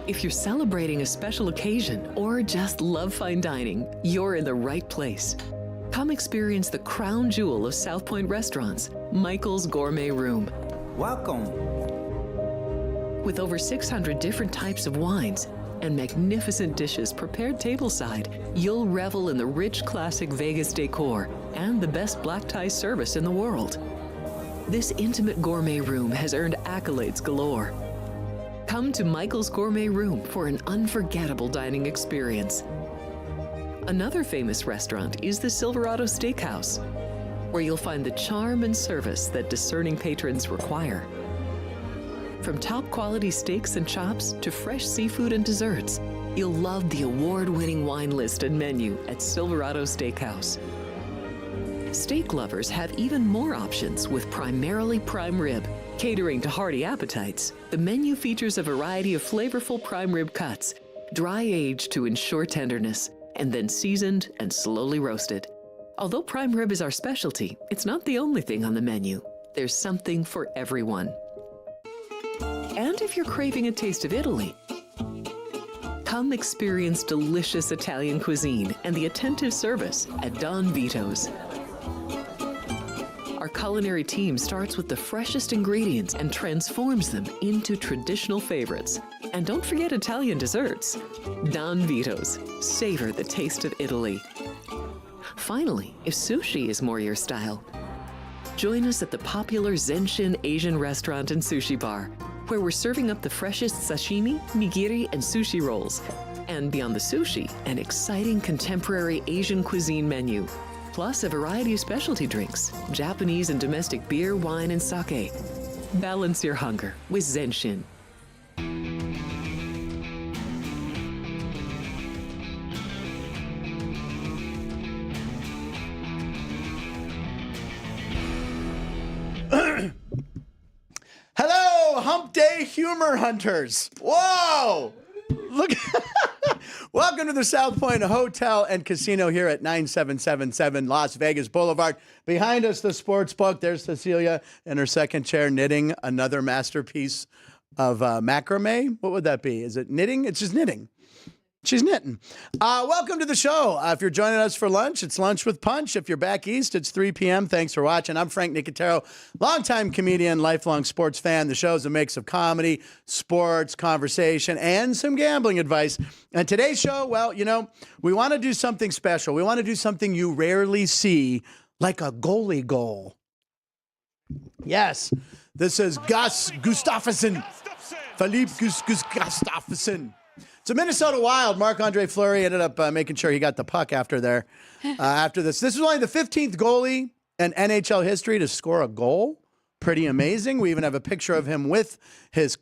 If you're celebrating a special occasion or just love fine dining, you're in the right place. Come experience the crown jewel of South Point restaurants, Michael's Gourmet Room. Welcome. With over 600 different types of wines and magnificent dishes prepared tableside, you'll revel in the rich classic Vegas decor and the best black tie service in the world. This intimate gourmet room has earned accolades galore. Come to Michael's Gourmet Room for an unforgettable dining experience. Another famous restaurant is the Silverado Steakhouse, where you'll find the charm and service that discerning patrons require. From top quality steaks and chops to fresh seafood and desserts, you'll love the award-winning wine list and menu at Silverado Steakhouse. Steak lovers have even more options with primarily prime rib. Catering to hearty appetites, the menu features a variety of flavorful prime rib cuts, dry-aged to ensure tenderness, and then seasoned and slowly roasted. Although prime rib is our specialty, it's not the only thing on the menu. There's something for everyone. And if you're craving a taste of Italy, come experience delicious Italian cuisine and the attentive service at Don Vito's. Our culinary team starts with the freshest ingredients and transforms them into traditional favorites. And don't forget Italian desserts. Don Vito's. Savor the taste of Italy. Finally, if sushi is more your style, join us at the popular Zenshin Asian restaurant and sushi bar, where we're serving up the freshest sashimi, nigiri, and sushi rolls. And beyond the sushi, an exciting contemporary Asian cuisine menu. Plus a variety of specialty drinks, Japanese and domestic beer, wine, and sake. Balance your hunger with Zenshin. Hello, Hump Day Humor Hunters. Whoa! Look. Welcome to the South Point Hotel and Casino here at 9777 Las Vegas Boulevard. Behind us, the sports book. There's Cecilia in her second chair knitting another masterpiece of macrame. What would that be? Is it knitting? It's just knitting. She's knitting. Welcome to the show. If you're joining us for lunch, it's Lunch with Punch. If you're back east, it's 3 p.m. Thanks for watching. I'm Frank Nicotero, longtime comedian, lifelong sports fan. The show's a mix of comedy, sports, conversation, and some gambling advice. And today's show, well, you know, we want to do something special. We want to do something you rarely see, like a goalie goal. Yes, this is Gus Gustavsson. Filip Gustavsson. So Minnesota Wild, Marc-Andre Fleury ended up making sure he got the puck after this. This is only the 15th goalie in NHL history to score a goal. Pretty amazing. We even have a picture of him with his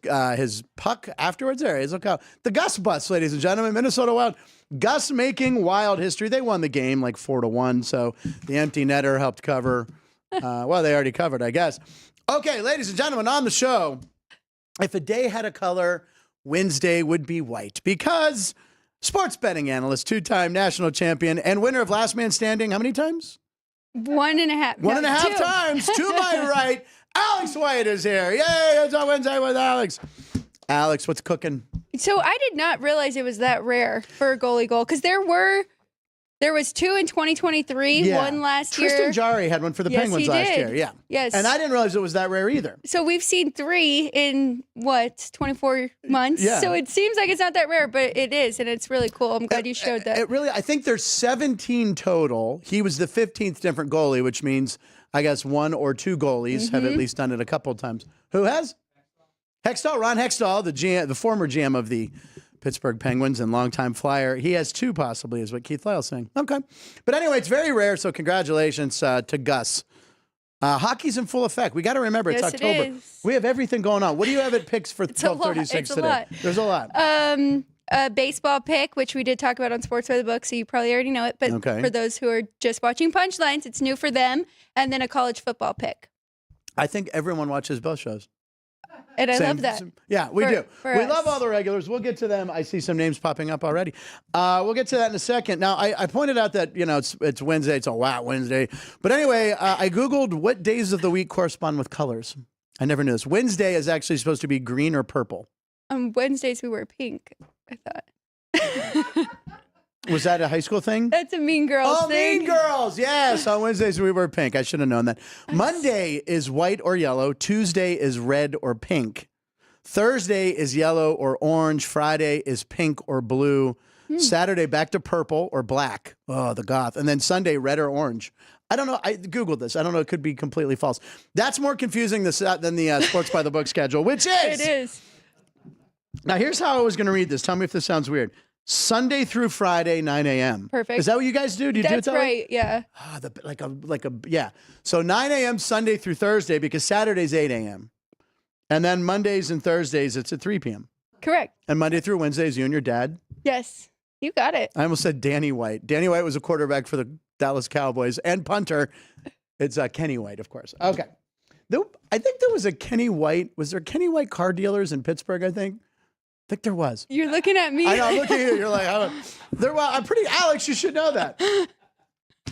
puck afterwards. There he is. Look how the Gus bus, ladies and gentlemen. Minnesota Wild. Gus making Wild history. They won the game like 4-1. So the empty netter helped cover. Well, they already covered, I guess. Okay, ladies and gentlemen, on the show, if a day had a color, Wednesday would be white, because sports betting analyst, two-time national champion, and winner of Last Man Standing, how many times? 1.5. One and a half times. To my right, Alex White is here. Yay, it's on Wednesday with Alex. Alex, what's cooking? So I did not realize it was that rare for a goalie goal, because there was 2 in 2023, one last year. Tristan Jarry had one for the Penguins last year. Yeah. Yes. And I didn't realize it was that rare either. So we've seen 3 in, 24 months? Yeah. So it seems like it's not that rare, but it is, and it's really cool. I'm glad you showed that. I think there's 17 total. He was the 15th different goalie, which means, I guess, 1 or 2 goalies have at least done it a couple of times. Who has? Hextall, Ron Hextall, the former GM of the Pittsburgh Penguins and longtime Flyer. He has 2 possibly, is what Keith Lyle's saying. Okay. But anyway, it's very rare, so congratulations to Gus. Hockey's in full effect. We got to remember it's Yes, October. it is. We have everything going on. What do you have at picks for 12:36 today? Lot. There's a lot. A baseball pick, which we did talk about on Sports by the Book, so you probably already know it. But for those who are just watching Punchlines, it's new for them. And then a college football pick. I think everyone watches both shows. And I love that. Yeah, we do. For We us. love all the regulars. We'll get to them. I see some names popping up already. We'll get to that in a second. Now, I pointed out that, you know, it's Wednesday. It's a wow Wednesday. But anyway, I Googled what days of the week correspond with colors. I never knew this. Wednesday is actually supposed to be green or purple. On Wednesdays, we wear pink, I thought. Was that a high school thing? That's a Mean Girls thing. Mean Girls. Yes. On Wednesdays, we wear pink. I should have known that. Monday is white or yellow. Tuesday is red or pink. Thursday is yellow or orange. Friday is pink or blue. Saturday, back to purple or black. Oh, the goth. And then Sunday, red or orange. I don't know. I Googled this. I don't know. It could be completely false. That's more confusing than the Sports by the Book schedule, which is. It is. Now, here's how I was going to read this. Tell me if this sounds weird. Sunday through Friday, 9 a.m. Perfect. Is that what you guys do? Do you do it that way? That's right, yeah. Yeah. So 9 a.m. Sunday through Thursday because Saturday's 8 a.m. And then Mondays and Thursdays, it's at 3 p.m. Correct. And Monday through Wednesdays, you and your dad. Yes, you got it. I almost said Danny White. Danny White was a quarterback for the Dallas Cowboys and punter. It's Kenny White, of course. Okay. I think there was a Kenny White. Was there Kenny White car dealers in Pittsburgh, I think? I think there was. You're looking at me. I know, I'm looking at you. You're like, I'm pretty, Alex, you should know that.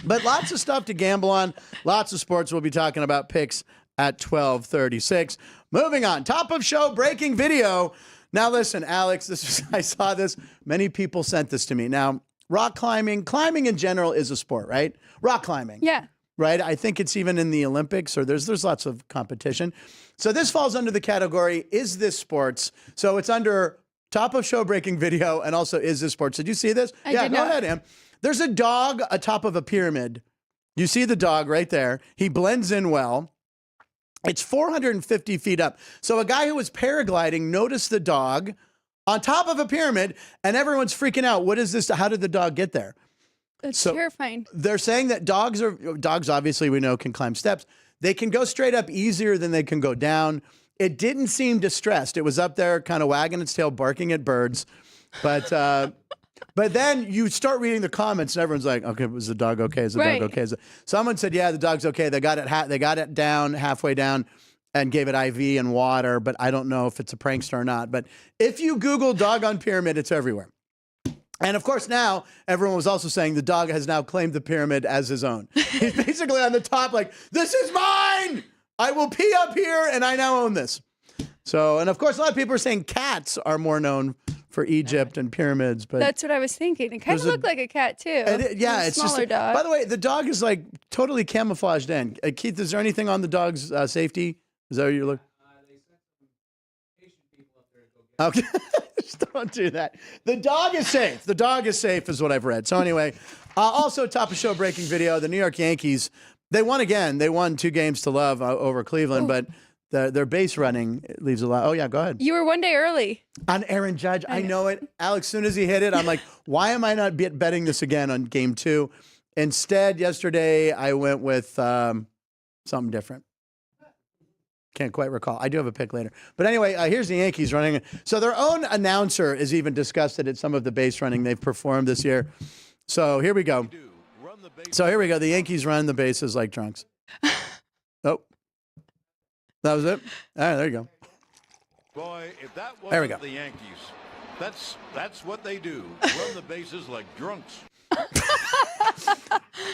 But lots of stuff to gamble on. Lots of sports. We'll be talking about picks at 12:36. Moving on. Top of show breaking video. Now, listen, Alex, I saw this. Many people sent this to me. Now, rock climbing in general is a sport, right? Rock climbing. Yeah. Right? I think it's even in the Olympics or there's lots of competition. So this falls under the category, is this sports? So it's under top of show breaking video and also is this sports? Did you see this? I did go not. ahead, Em. There's a dog atop of a pyramid. You see the dog right there. He blends in well. It's 450 feet up. So a guy who was paragliding noticed the dog on top of a pyramid and everyone's freaking out. What is this? How did the dog get there? That's terrifying. They're saying that dogs obviously we know can climb steps. They can go straight up easier than they can go down. It didn't seem distressed. It was up there kind of wagging its tail, barking at birds. But then you start reading the comments and everyone's like, okay, was the dog okay? Is the dog okay? Someone said, yeah, the dog's okay. They got it down, halfway down and gave it IV and water, but I don't know if it's a prankster or not. But if you Google dog on pyramid, it's everywhere. And of course, now everyone was also saying the dog has now claimed the pyramid as his own. He's basically on the top like, this is mine. I will pee up here and I now own this. So, and of course, a lot of people are saying cats are more known for Egypt and pyramids. But that's what I was thinking. It kind of looked like a cat too. It's smaller just dog. By the way, the dog is like totally camouflaged in. Keith, is there anything on the dog's safety? Is that what you look? They sent some Asian people up there to go get Okay. Just don't do that. The dog is safe. The dog is safe is what I've read. So anyway, also top of show breaking video. The New York Yankees, they won again. They won 2-0 over Cleveland, but their base running leaves a lot. Oh, yeah, go ahead. You were one day early. On Aaron Judge. I know it. Alex, soon as he hit it, I'm like, why am I not betting this again on game 2? Instead, yesterday, I went with something different. Can't quite recall. I do have a pick later. But anyway, here's the Yankees running. So their own announcer is even disgusted at some of the base running they've performed this year. So here we go. The Yankees run the bases like drunks. Oh. That was it? All right, there you go. Boy, if that There we wasn't go. the Yankees, that's what they do. Run the bases like drunks. I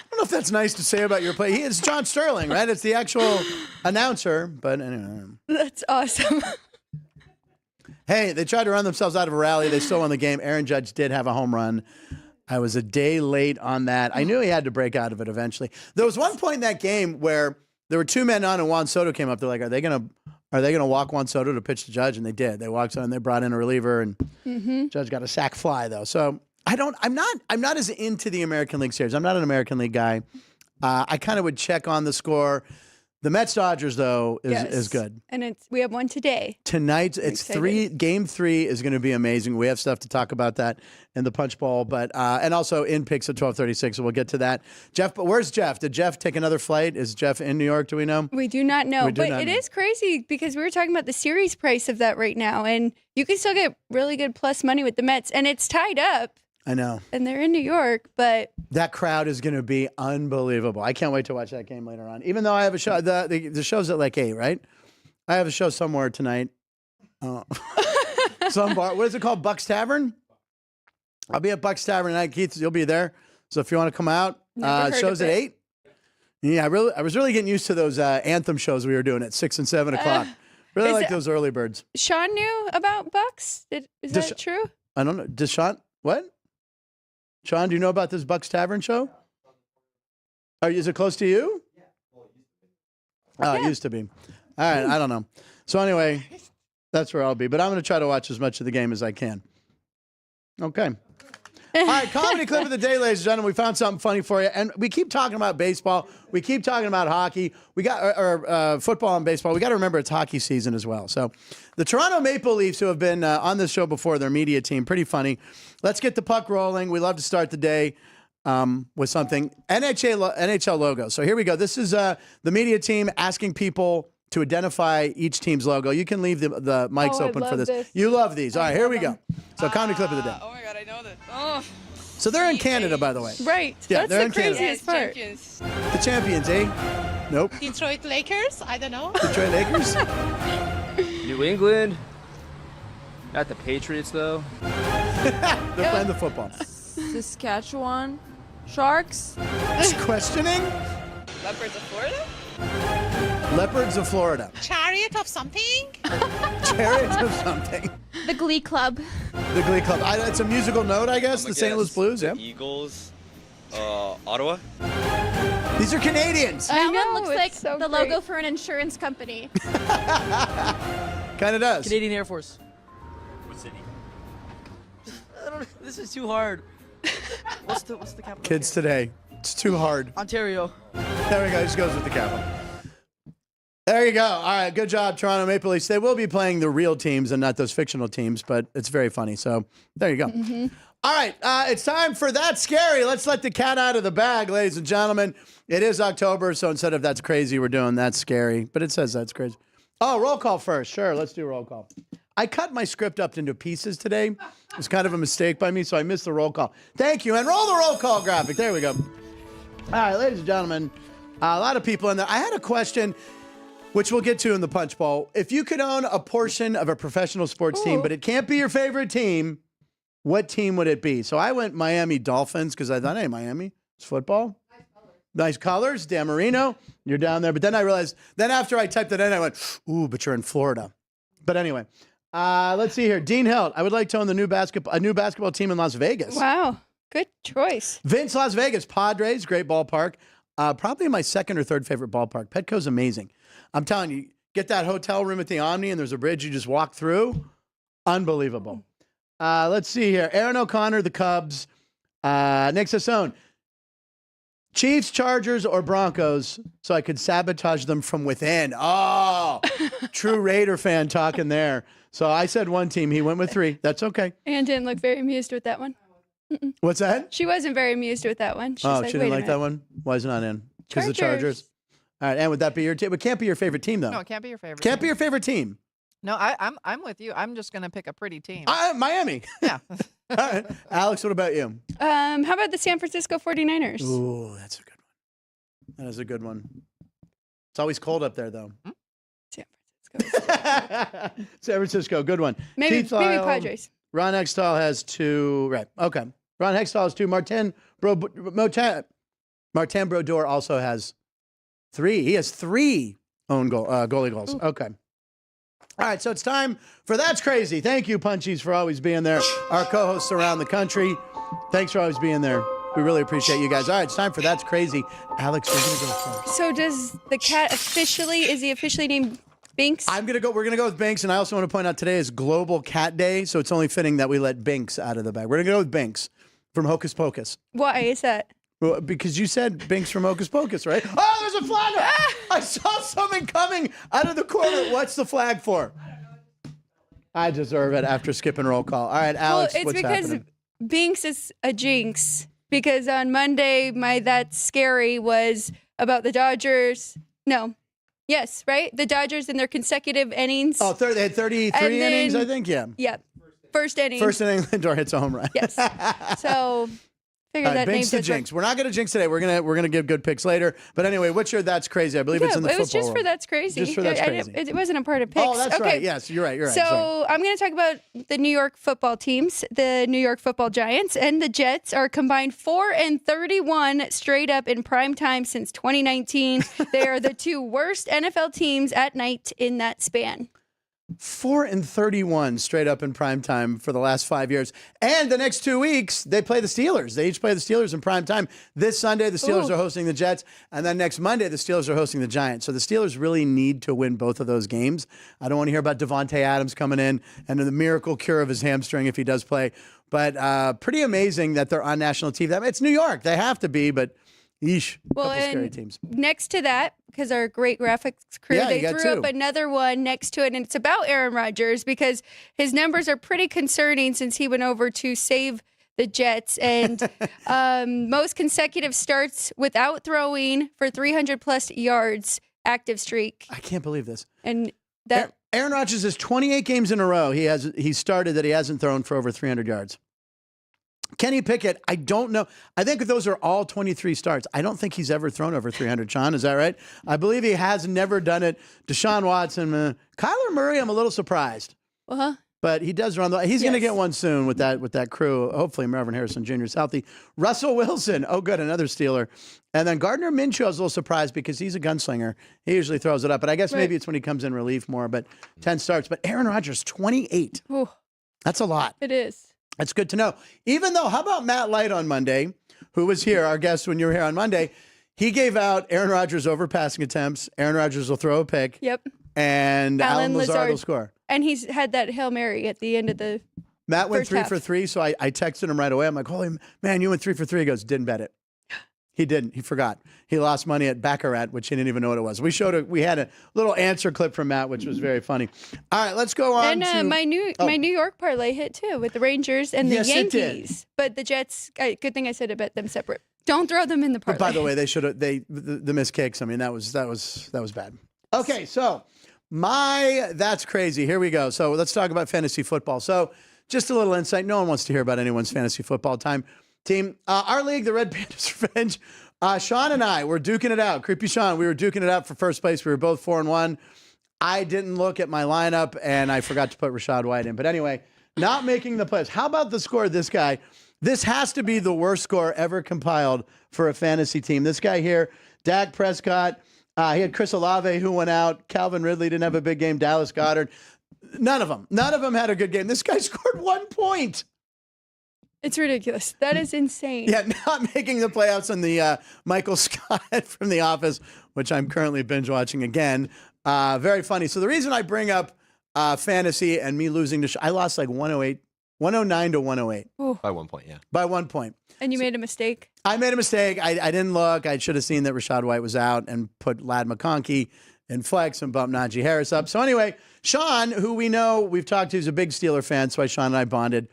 don't know if that's nice to say about your play. It's John Sterling, right? It's the actual announcer, but anyway. That's awesome. Hey, they tried to run themselves out of a rally. They still won the game. Aaron Judge did have a home run. I was a day late on that. I knew he had to break out of it eventually. There was one point in that game where there were 2 men on and Juan Soto came up. They're like, are they gonna walk Juan Soto to pitch to Judge? And they did. They walked on. They brought in a reliever, and Judge got a sac fly though. So I'm not as into the American League Series. I'm not an American League guy. I kind of would check on the score. The Mets Dodgers though is good. And we have one today. Tonight it's 3. Game 3 is going to be amazing. We have stuff to talk about that in the punch bowl, but and also in picks at 12:36. So we'll get to that. Jeff, but where's Jeff? Did Jeff take another flight? Is Jeff in New York? Do we know? We do not know. But it is crazy because we were talking about the series price of that right now, and you can still get really good plus money with the Mets, and it's tied up. I know. And they're in New York, but that crowd is going to be unbelievable. I can't wait to watch that game later on. Even though I have a show, the show's at like 8, right? I have a show somewhere tonight. Some bar. What is it called? Buck's Tavern? I'll be at Buck's Tavern tonight. Keith, you'll be there. So if you want to come out, show's at 8. Yeah, I was really getting used to those anthem shows we were doing at 6 and 7 o'clock. Really like those early birds. Sean knew about Bucks. Is that true? I don't know. Does Sean? What? Sean, do you know about this Bucks Tavern show? Is it close to you? Oh, it used to be. All right, I don't know. So anyway, that's where I'll be. But I'm going to try to watch as much of the game as I can. Okay. All right, comedy clip of the day, ladies and gentlemen. We found something funny for you. And we keep talking about baseball. We keep talking about hockey. We got football and baseball. We got to remember it's hockey season as well. So the Toronto Maple Leafs, who have been on this show before, their media team, pretty funny. Let's get the puck rolling. We love to start the day with something. NHL logo. So here we go. This is the media team asking people to identify each team's logo. You can leave the mics open for this. You love these. All right, here we go. So comedy clip of the day. Oh my God, I know this. Oh. So they're in Canada, by the way. Right. Yeah, That's they're the in Canada. craziest part. Champions. The champions, eh? Nope. Detroit Lakers? I don't know. Detroit Lakers? New England. Not the Patriots, though. They're playing the football. Saskatchewan. Sharks. Questioning? Leopards of Florida? Leopards of Florida. Chariot of something? Chariot of something. The Glee Club. The Glee Club. It's a musical note, I guess. The St. Louis Blues, yeah. Eagles. Ottawa. These are Canadians. That know, one looks it's like so the great. logo for an insurance company. Kind of does. Canadian Air Force. What city? I don't know. This is too hard. What's the capital? Kids today. It's too hard. Ontario. There we go. Just goes with the capital. There you go. All right. Good job, Toronto Maple Leafs. They will be playing the real teams and not those fictional teams, but it's very funny. So there you go. All right. It's time for That's Scary. Let's let the cat out of the bag, ladies and gentlemen. It is October, so instead of That's Crazy, we're doing That's Scary. But it says That's Crazy. Oh, roll call first. Sure. Let's do roll call. I cut my script up into pieces today. It was kind of a mistake by me, so I missed the roll call. Thank you. And roll the roll call graphic. There we go. All right, ladies and gentlemen, a lot of people in there. I had a question, which we'll get to in the Punch Bowl. If you could own a portion of a professional sports team, but it can't be your favorite team, what team would it be? So I went Miami Dolphins because I thought, hey, Miami, it's football. Nice colors. Dan Marino, you're down there. But then I realized, then after I typed it in, I went, ooh, but you're in Florida. But anyway, let's see here. Dean Helt, I would like to own a new basketball team in Las Vegas. Wow. Good choice. Vince, Las Vegas. Padres, great ballpark. Probably my second or third favorite ballpark. Petco's amazing. I'm telling you, get that hotel room at the Omni and there's a bridge you just walk through. Unbelievable. Let's see here. Aaron O'Connor, the Cubs. Nick Sassone. Chiefs, Chargers, or Broncos, so I could sabotage them from within. Oh, true Raider fan talking there. So I said one team. He went with three. That's okay. Anne didn't look very amused with that one. What's that? She wasn't very amused with that one. She's Oh, like, she didn't like that one? Why is it not in? Because the Chargers. All right, and would that be your team? It can't be your favorite team, though. No, it can't be your favorite. Can't be your favorite team. No, I'm with you. I'm just gonna pick a pretty team. Miami. Yeah. All right. Alex, what about you? How about the San Francisco 49ers? Ooh, that's a good one. That is a good one. It's always cold up there, though. San Francisco. San Francisco, good one. Maybe Keith Lyle, Padres. Ron Hextall has two. Right. Okay. Ron Hextall has two. Martin Brodeur also has three. He has three own goalie goals. Ooh. Okay. All right, so it's time for That's Crazy. Thank you, Punchies, for always being there. Our co-hosts around the country, thanks for always being there. We really appreciate you guys. All right, it's time for That's Crazy. Alex, you're going to go first. So does the cat is he officially named Binks? We're going to go with Binks, and I also want to point out today is Global Cat Day, so it's only fitting that we let Binks out of the bag. We're going to go with Binks from Hocus Pocus. Why is that? Well, because you said Binks from Hocus Pocus, right? Oh, there's a flag! I saw something coming out of the corner. What's the flag for? I deserve it after skipping roll call. All right, Alex, well, it's what's because happening? Binks is a jinx. Because on Monday, my That's Scary was about the Dodgers. No. Yes, right? The Dodgers in their consecutive innings. Oh, they had 33 innings, I think? Yeah. Yeah. First inning. First inning, Lindor hits a home run. Yes. So, figure all right, that Binks name to jinx. We're not going to jinx today. We're gonna give good picks later. But anyway, what's your That's Crazy? I believe it's in the it football was just world. for That's Crazy. Just for That's Crazy. It wasn't a part of picks. Oh, that's okay. right. Yes, you're right. So I'm going to talk about the New York football teams. The New York football Giants and the Jets are combined 4-31 straight up in prime time since 2019. They are the two worst NFL teams at night in that span. 4-31 straight up in prime time for the last 5 years. And the next 2 weeks, they play the Steelers. They each play the Steelers in prime time. This Sunday, the Steelers are hosting the Jets. And then next Monday, the Steelers are hosting the Giants. So the Steelers really need to win both of those games. I don't want to hear about Devontae Adams coming in and the miracle cure of his hamstring if he does play. But pretty amazing that they're on national TV. It's New York. They have to be, but yeesh, Well, couple scary and teams. next to that, because our great graphics crew, Yeah, they you got threw two. up another one next to it, and it's about Aaron Rodgers because his numbers are pretty concerning since he went over to save the Jets and most consecutive starts without throwing for 300-plus yards active streak. I can't believe this. And that Aaron Rodgers has 28 games in a row. He started that he hasn't thrown for over 300 yards. Kenny Pickett, I don't know. I think those are all 23 starts. I don't think he's ever thrown over 300, Sean. Is that right? I believe he has never done it. Deshaun Watson, Kyler Murray, I'm a little surprised. But he does run. He's going to get one soon with that crew. Hopefully Marvin Harrison Jr. is healthy. Russell Wilson, oh good, another Steeler. And then Gardner Minshew, I was a little surprised because he's a gunslinger. He usually throws it up. But I guess maybe it's when he comes in relief more. But 10 starts. But Aaron Rodgers, 28. Ooh, that's a lot. it is. That's good to know. Even though, how about Matt Light on Monday, who was here, our guest when you were here on Monday, he gave out Aaron Rodgers over passing attempts. Aaron Rodgers will throw a pick. Yep. And Alan Lazard will score. And he's had that Hail Mary at the end of the Matt went first 3 half. for 3, so I texted him right away. I'm like, holy man, you went 3 for 3. He goes, didn't bet it. He didn't. He forgot. He lost money at Baccarat, which he didn't even know what it was. We had a little answer clip from Matt, which was very funny. All right, let's go on to my New York parlay hit too with the Rangers and the Yes, it did. Yankees. But the Jets, good thing I said I bet them separate. Don't throw them in the parlay. But by the way, they should have the missed kicks. I mean, that was bad. Okay, so that's crazy. Here we go. So let's talk about fantasy football. So just a little insight. No one wants to hear about anyone's fantasy football team. Our league, the Red Pandas Revenge. Sean and I were duking it out. Creepy Sean, we were duking it out for first place. We were both 4-1. I didn't look at my lineup, and I forgot to put Rashad White in. But anyway, not making the playoffs. How about the score of this guy? This has to be the worst score ever compiled for a fantasy team. This guy here, Dak Prescott. He had Chris Olave, who went out. Calvin Ridley didn't have a big game. Dallas Goedert. None of them had a good game. This guy scored 1 point. It's ridiculous. That is insane. Yeah, not making the playoffs on the Michael Scott from The Office, which I'm currently binge watching again. Very funny. So the reason I bring up fantasy and me losing to I lost like 109 to 108. Ooh. By 1 point, yeah. By 1 point. And you made a mistake? I made a mistake. I didn't look. I should have seen that Rashad White was out and put Lad McConkey in flex and bumped Najee Harris up. So anyway, Sean, who we know, we've talked to, he's a big Steeler fan, so Sean and I bonded.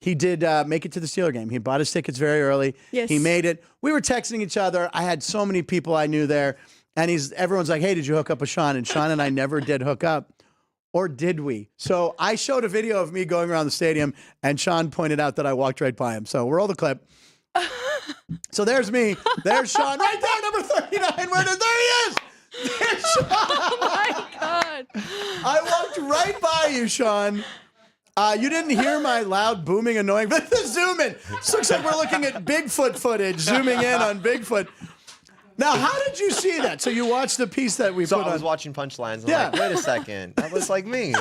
He did make it to the Steeler game. He bought his tickets very early. Yes. He made it. We were texting each other. I had so many people I knew there. And everyone's like, hey, did you hook up with Sean? And Sean and I never did hook up. Or did we? So I showed a video of me going around the stadium, and Sean pointed out that I walked right by him. So roll the clip. So there's me. There's Sean. Right there, number 39. There he is. There's Sean. Oh, my God. I walked right by you, Sean. You didn't hear my loud, booming, annoying, but the zoom in. This looks like we're looking at Bigfoot footage, zooming in on Bigfoot. Now, how did you see that? So you watched the piece that we put on. I was watching Punchlines, and Yeah. I'm like, wait a second, that looks like me.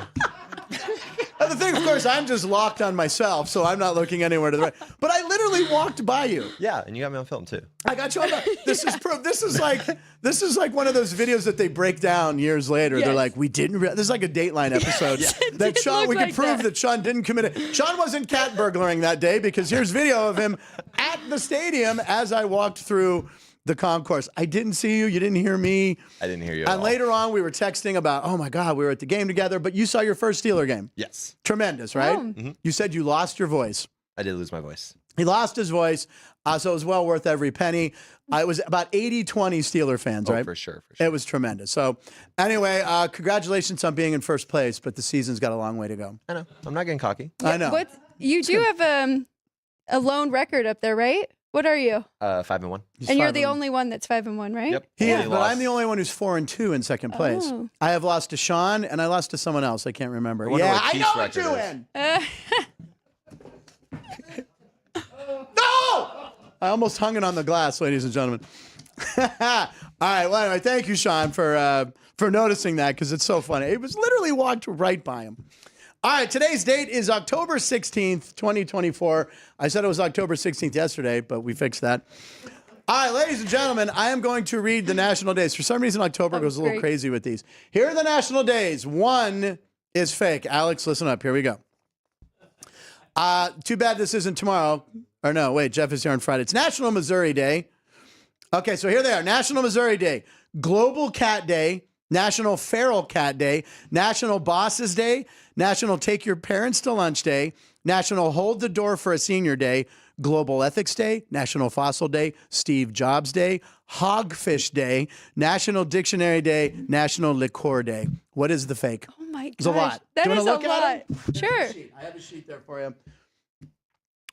And the thing, of course, I'm just locked on myself, so I'm not looking anywhere to the right. But I literally walked by you. Yeah, and you got me on film, too. I got you on that. This is like one of those videos that they break down years later. Yes. They're like, we didn't. This is like a Dateline episode that Sean. look We could like prove that. that Sean didn't commit it. Sean wasn't cat burglaring that day because here's video of him at the stadium as I walked through the concourse. I didn't see you. You didn't hear me. I didn't hear you at And all. later on, we were texting about, oh my God, we were at the game together. But you saw your first Steeler game. Yes, Tremendous, right? Oh. You said you lost your voice. I did lose my voice. He lost his voice, so it was well worth every penny. It was about 80-20 Steeler fans, right? For sure. It was tremendous. So anyway, congratulations on being in first place, but the season's got a long way to go. I know. I'm not getting cocky. I know. You do have a lone record up there, right? What are you? 5-1. He's And you're 5-1. the only one that's 5-1, right? Yep. He Only is, but lost. I'm the only one who's 4-2 in second place. Oh. I have lost to Sean, and I lost to someone else. I can't remember. I wonder Yeah, what I Keith's know what record you win. No! I almost hung it on the glass, ladies and gentlemen. All All right. Well, anyway, thank you, Sean, for noticing that because it's so funny. It was literally walked right by him. All right. Today's date is October 16th, 2024. I said it was October 16th yesterday, but we fixed that. All right, ladies and gentlemen, I am going to read the national days. For some reason, October goes a little crazy with these. Here are the national days. One is fake. Alex, listen up. Here we go. Too bad this isn't tomorrow. Or no, wait, Jeff is here on Friday. It's National Missouri Day. Okay, so here they are. National Missouri Day, Global Cat Day, National Feral Cat Day, National Bosses Day, National Take Your Parents to Lunch Day, National Hold the Door for a Senior Day, Global Ethics Day, National Fossil Day, Steve Jobs Day, Hogfish Day, National Dictionary Day, National Liqueur Day. What is the fake? Oh my gosh. It's a lot. That Do you is want a to look at lot. it? Sure. I have a sheet there for you.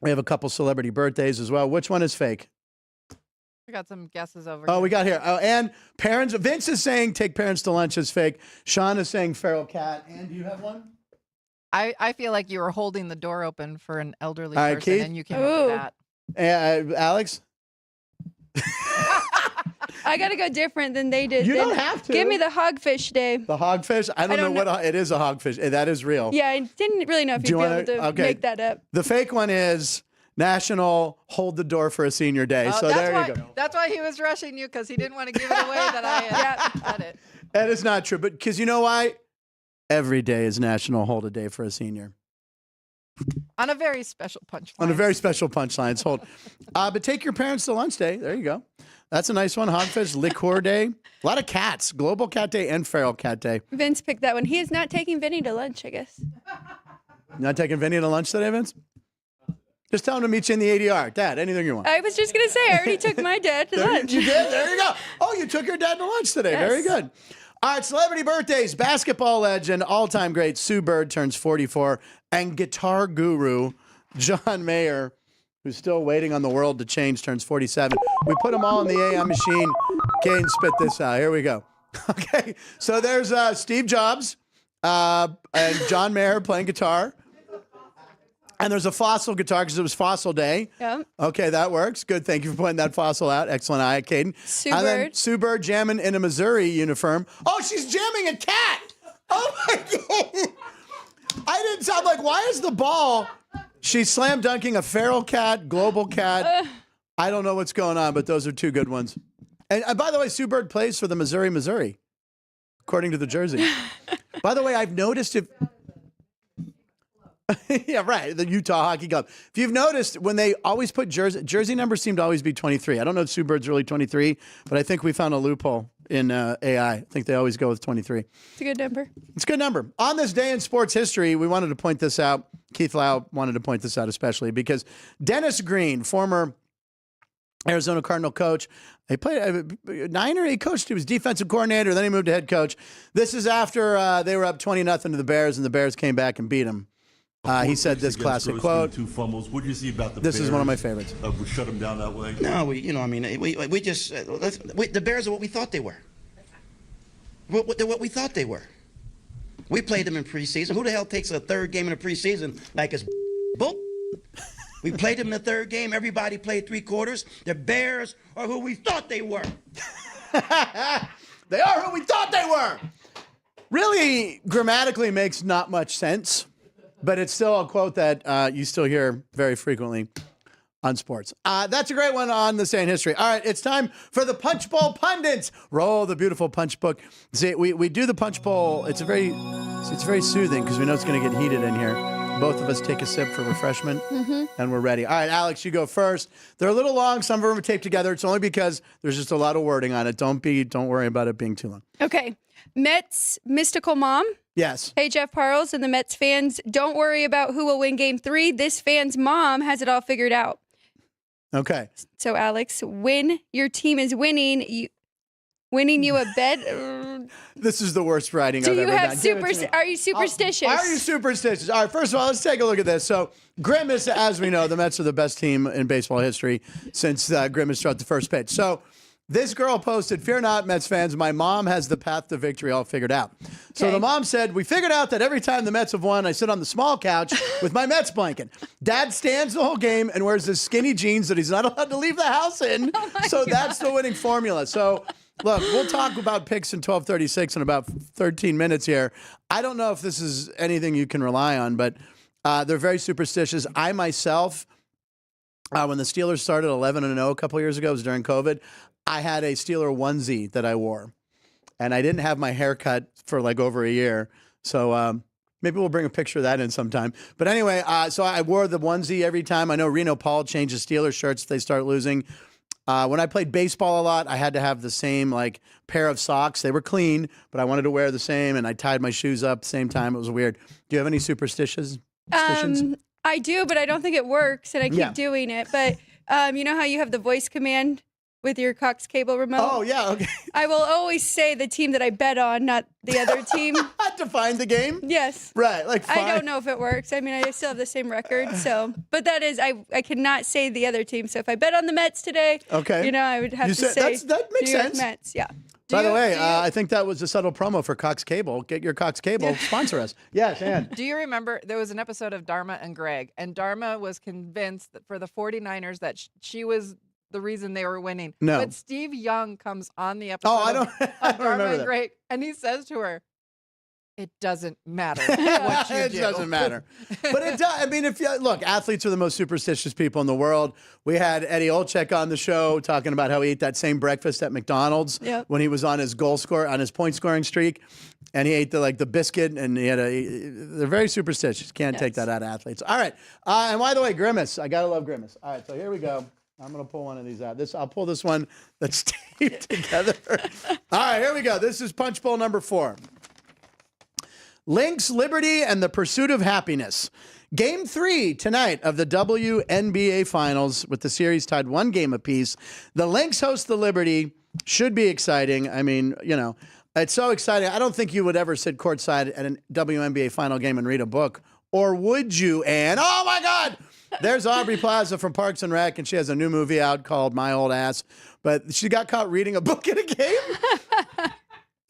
We have a couple celebrity birthdays as well. Which one is fake? I got some guesses over Oh, here. we got here. Oh, and parents. Vince is saying take parents to lunch is fake. Sean is saying feral cat. And do you have one? I feel like you were holding the door open for an elderly All right, person, Keith? and you came up with that. Alex? I got to go different than they did. You Then don't have to. Give me the Hogfish Day. The hogfish? I don't know what it is. A hogfish. That is real. Yeah, I didn't really know if Do you'd you be wanna- able to okay. make that up. The fake one is National Hold the Door for a Senior Day. So that's there why, you go. That's why he was rushing you, because he didn't want to give it away that I had said it. That is not true. But because you know why? Every day is National Hold a Day for a Senior. On a very special punchline. On a very special punchlines. Hold. But take your parents to lunch day. There you go. That's a nice one. Hogfish, Liqueur Day. A lot of cats. Global Cat Day and Feral Cat Day. Vince picked that one. He is not taking Vinny to lunch, I guess. Not taking Vinny to lunch today, Vince? Just tell him to meet you in the ADR. Dad, anything you want. I was just going to say, I already took my dad to lunch. You did? There you go. Oh, you took your dad to lunch today. Yes. Very good. All right, celebrity birthdays. Basketball legend, all-time great Sue Bird turns 44. And guitar guru John Mayer, who's still waiting on the world to change, turns 47. We put them all in the AM machine. Kane, spit this out. Here we go. Okay, so there's Steve Jobs and John Mayer playing guitar. And there's a fossil guitar because it was Fossil Day. Yeah. Okay, that works. Good. Thank you for pointing that fossil out. Excellent eye, Caden. Sue And then Bird. Sue Bird jamming in a Missouri uniform. Oh, she's jamming a cat. Oh, my God. I didn't sound like, why is the ball? She's slam dunking a feral cat, global cat. I don't know what's going on, but those are two good ones. And by the way, Sue Bird plays for the Missouri, according to the jersey. By the way, I've noticed if... yeah, right. The Utah Hockey Club. If you've noticed, when they always put jersey numbers seem to always be 23. I don't know if Sue Bird's really 23, but I think we found a loophole in AI. I think they always go with 23. It's a good number. It's a good number. On this day in sports history, we wanted to point this out. Keith Lau wanted to point this out especially because Dennis Green, former Arizona Cardinal coach, he played Niner. He coached. He was defensive coordinator. Then he moved to head coach. This is after they were up 20-0 to the Bears, and the Bears came back and beat them. He said this classic quote. Two fumbles. What do you see about the This Bears? is one of my favorites. We shut them down that way. No, we just the Bears are what we thought they were. They're what we thought they were. We played them in preseason. Who the hell takes a third game in the preseason like it's bull? We played them in the third game. Everybody played 3 quarters. The Bears are who we thought they were. They are who we thought they were. Really, grammatically makes not much sense, but it's still a quote that you still hear very frequently on sports. That's a great one on this day in history. All right, it's time for the Punch Bowl pundits. Roll the beautiful punch book. See, we do the Punch Bowl. It's very soothing because we know it's going to get heated in here. Both of us take a sip for refreshment, and we're ready. All right, Alex, you go first. They're a little long. Some of them are taped together. It's only because there's just a lot of wording on it. Don't worry about it being too long. Okay. Mets mystical mom. Yes. Hey, Jeff Parles and the Mets fans, don't worry about who will win game 3. This fan's mom has it all figured out. Okay. So, Alex, when your team is winning, winning you a bet. This is the worst writing Do I've you ever have done. are you superstitious? Are you superstitious? All right, first of all, let's take a look at this. So, Grimace, as we know, the Mets are the best team in baseball history since Grimace struck the first pitch. So, this girl posted, "Fear not, Mets fans, my mom has the path to victory all figured out." So Okay. the mom said, "We figured out that every time the Mets have won, I sit on the small couch with my Mets blanket. Dad stands the whole game and wears his skinny jeans that he's not allowed to leave the house in. So that's the winning formula." So Look, we'll talk about picks in 1236 in about 13 minutes here. I don't know if this is anything you can rely on, but they're very superstitious. I myself, when the Steelers started 11-0 a couple years ago, it was during COVID, I had a Steeler onesie that I wore. And I didn't have my hair cut for like over a year. So maybe we'll bring a picture of that in sometime. But anyway, so I wore the onesie every time. I know Reno Paul changes Steelers shirts if they start losing. When I played baseball a lot, I had to have the same like pair of socks. They were clean, but I wanted to wear the same, and I tied my shoes up at the same time. It was weird. Do you have any superstitions? I do, but I don't think it works, and I keep doing it. But you know how you have the voice command with your Cox cable remote? Oh, yeah, okay. I will always say the team that I bet on, not the other team. To find the game? Yes. Right, like fine. I don't know if it works. I mean, I still have the same record, so. But that is, I cannot say the other team. So if I bet on the Mets today, okay, I would have to say that makes New York sense. Mets, yeah. By the way, I think that was a subtle promo for Cox Cable. Get your Cox Cable, sponsor us. Yes, Ann. Do you remember there was an episode of Dharma and Greg, and Dharma was convinced that for the 49ers that she was the reason they were winning. No. But Steve Young comes on the episode I don't Dharma remember and that. Greg, and he says to her, it doesn't matter what you It do. doesn't matter. But it does. I mean, if you look, athletes are the most superstitious people in the world. We had Eddie Olczyk on the show talking about how he ate that same breakfast at McDonald's when he was on his point scoring streak, and he ate the biscuit, and they're very superstitious. Can't take that out of athletes. All right. And by the way, Grimace. I gotta love Grimace. All right. So here we go. I'm going to pull one of these out. I'll pull this one that's taped together. All right, here we go. This is Punch Bowl number 4. Lynx, Liberty, and the Pursuit of Happiness. Game 3 tonight of the WNBA Finals with the series tied 1 game apiece. The Lynx host the Liberty. Should be exciting. I mean, it's so exciting. I don't think you would ever sit courtside at a WNBA final game and read a book. Or would you, Ann? Oh, my God! There's Aubrey Plaza from Parks and Rec, and she has a new movie out called My Old Ass. But she got caught reading a book at a game,